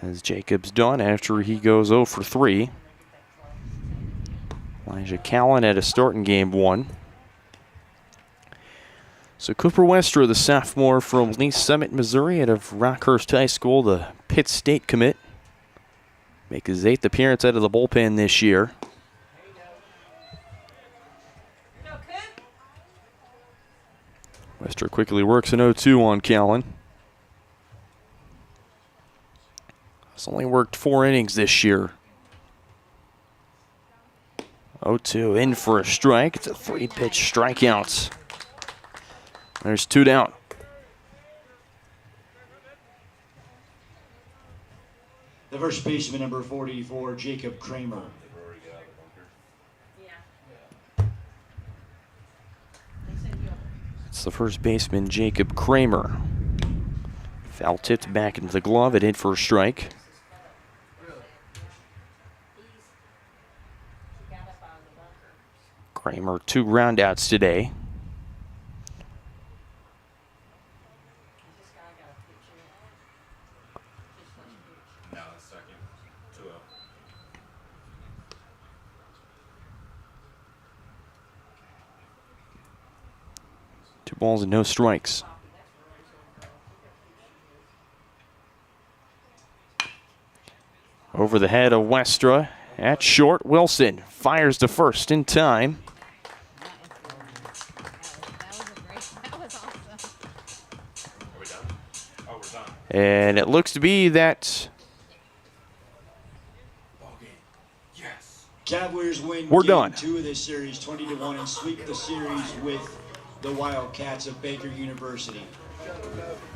As Jacob's done after he goes 0 for 3. Elijah Callan at a start in game 1. So Cooper Westra, the sophomore from Lee Summit, Missouri, out of Rockhurst High School, the Pitt State commit. Make his 8th appearance out of the bullpen this year. Westra quickly works an 0-2 on Callan. He's only worked 4 innings this year. 0-2 in for a strike. It's a 3-pitch strikeout. There's 2 down. The first baseman, number 44, Jacob Kramer. It's the first baseman, Jacob Kramer. Foul tipped back into the glove. It hit for a strike. Kramer 2 groundouts today. Two balls and no strikes. Over the head of Westra at short. Wilson fires to first in time. And it looks to be that Cavaliers win we're game done. 2 of this series 20-1 and sweep the series with the Wildcats of Baker University.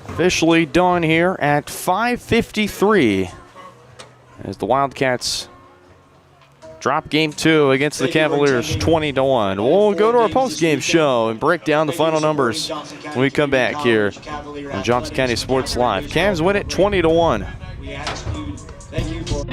Officially done here at 5:53 as the Wildcats drop game 2 against the Cavaliers 20-1. We'll go to our post-game show and break down the final numbers when we come back here on Johnson County Sports Live. Cavs win it 20-1. We ask you, thank you for...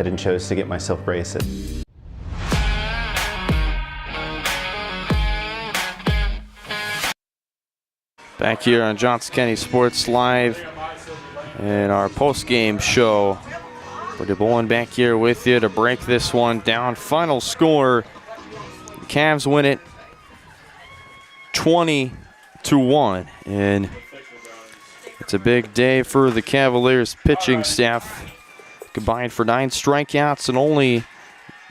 and chose to get myself braced. Back here on Johnson County Sports Live in our post-game show. We're going back here with you to break this one down. Final score, the Cavs win it 20-1. And it's a big day for the Cavaliers pitching staff. Combined for 9 strikeouts and only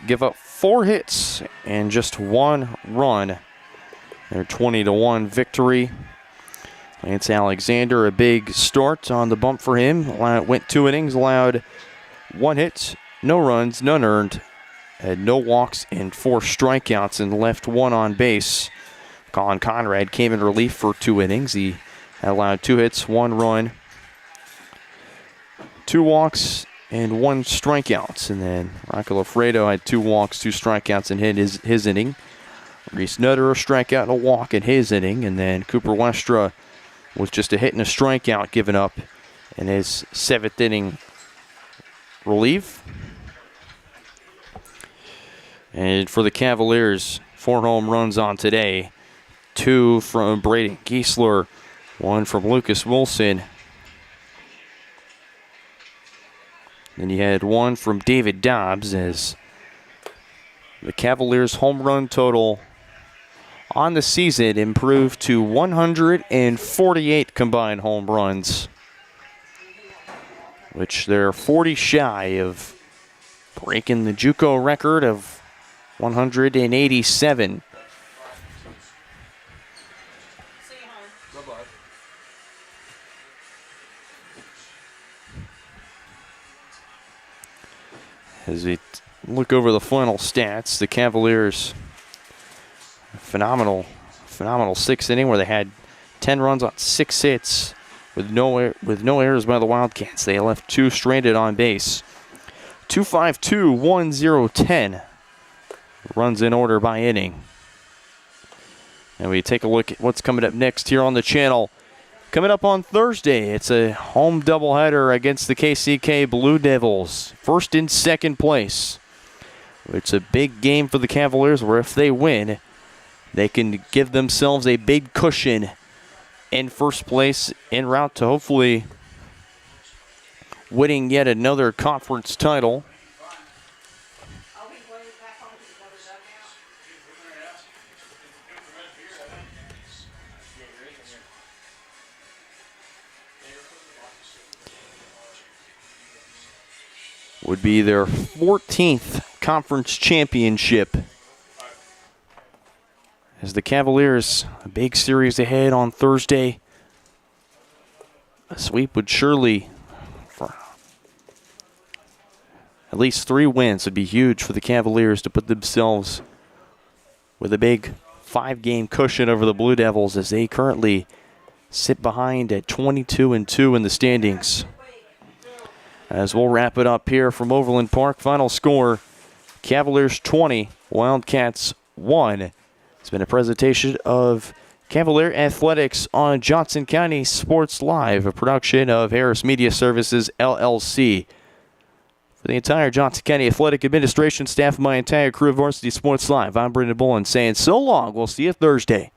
give up 4 hits and just 1 run. Their 20-1 victory. Lance Alexander, a big start on the bump for him. Went 2 innings, allowed 1 hit, no runs, none earned, had no walks and 4 strikeouts and left 1 on base. Colin Conrad came in relief for 2 innings. He allowed 2 hits, 1 run, 2 walks, and 1 strikeout. And then Rocky Lafredo had 2 walks, 2 strikeouts, and hit his inning. Reese Nutter, a strikeout and a walk in his inning. And then Cooper Westra with just a hit and a strikeout given up in his 7th inning relief. And for the Cavaliers, 4 home runs on today. 2 from Braden Giesler, 1 from Lucas Wilson. Then you had 1 from David Dobbs, as the Cavaliers' home run total on the season improved to 148 combined home runs, which they're 40 shy of breaking the JUCO record of 187. As we look over the final stats, the Cavaliers, phenomenal 6th inning where they had 10 runs on 6 hits with no errors by the Wildcats. They left 2 stranded on base. 2-5-2-1-0-10 runs in order by inning. And we take a look at what's coming up next here on the channel. Coming up on Thursday, it's a home doubleheader against the KCK Blue Devils. 1st and 2nd place. It's a big game for the Cavaliers where if they win, they can give themselves a big cushion in 1st place en route to hopefully winning yet another conference title. Would be their 14th conference championship. As the Cavaliers, a big series ahead on Thursday. A sweep would surely, for at least 3 wins, would be huge for the Cavaliers to put themselves with a big 5-game cushion over the Blue Devils as they currently sit behind at 22-2 in the standings. As we'll wrap it up here from Overland Park, final score, Cavaliers 20, Wildcats 1. It's been a presentation of Cavalier Athletics on Johnson County Sports Live, a production of Harris Media Services, LLC. For the entire Johnson County Athletic Administration staff, my entire crew of Varsity Sports Live, I'm Brendan Bullen saying so long. We'll see you Thursday.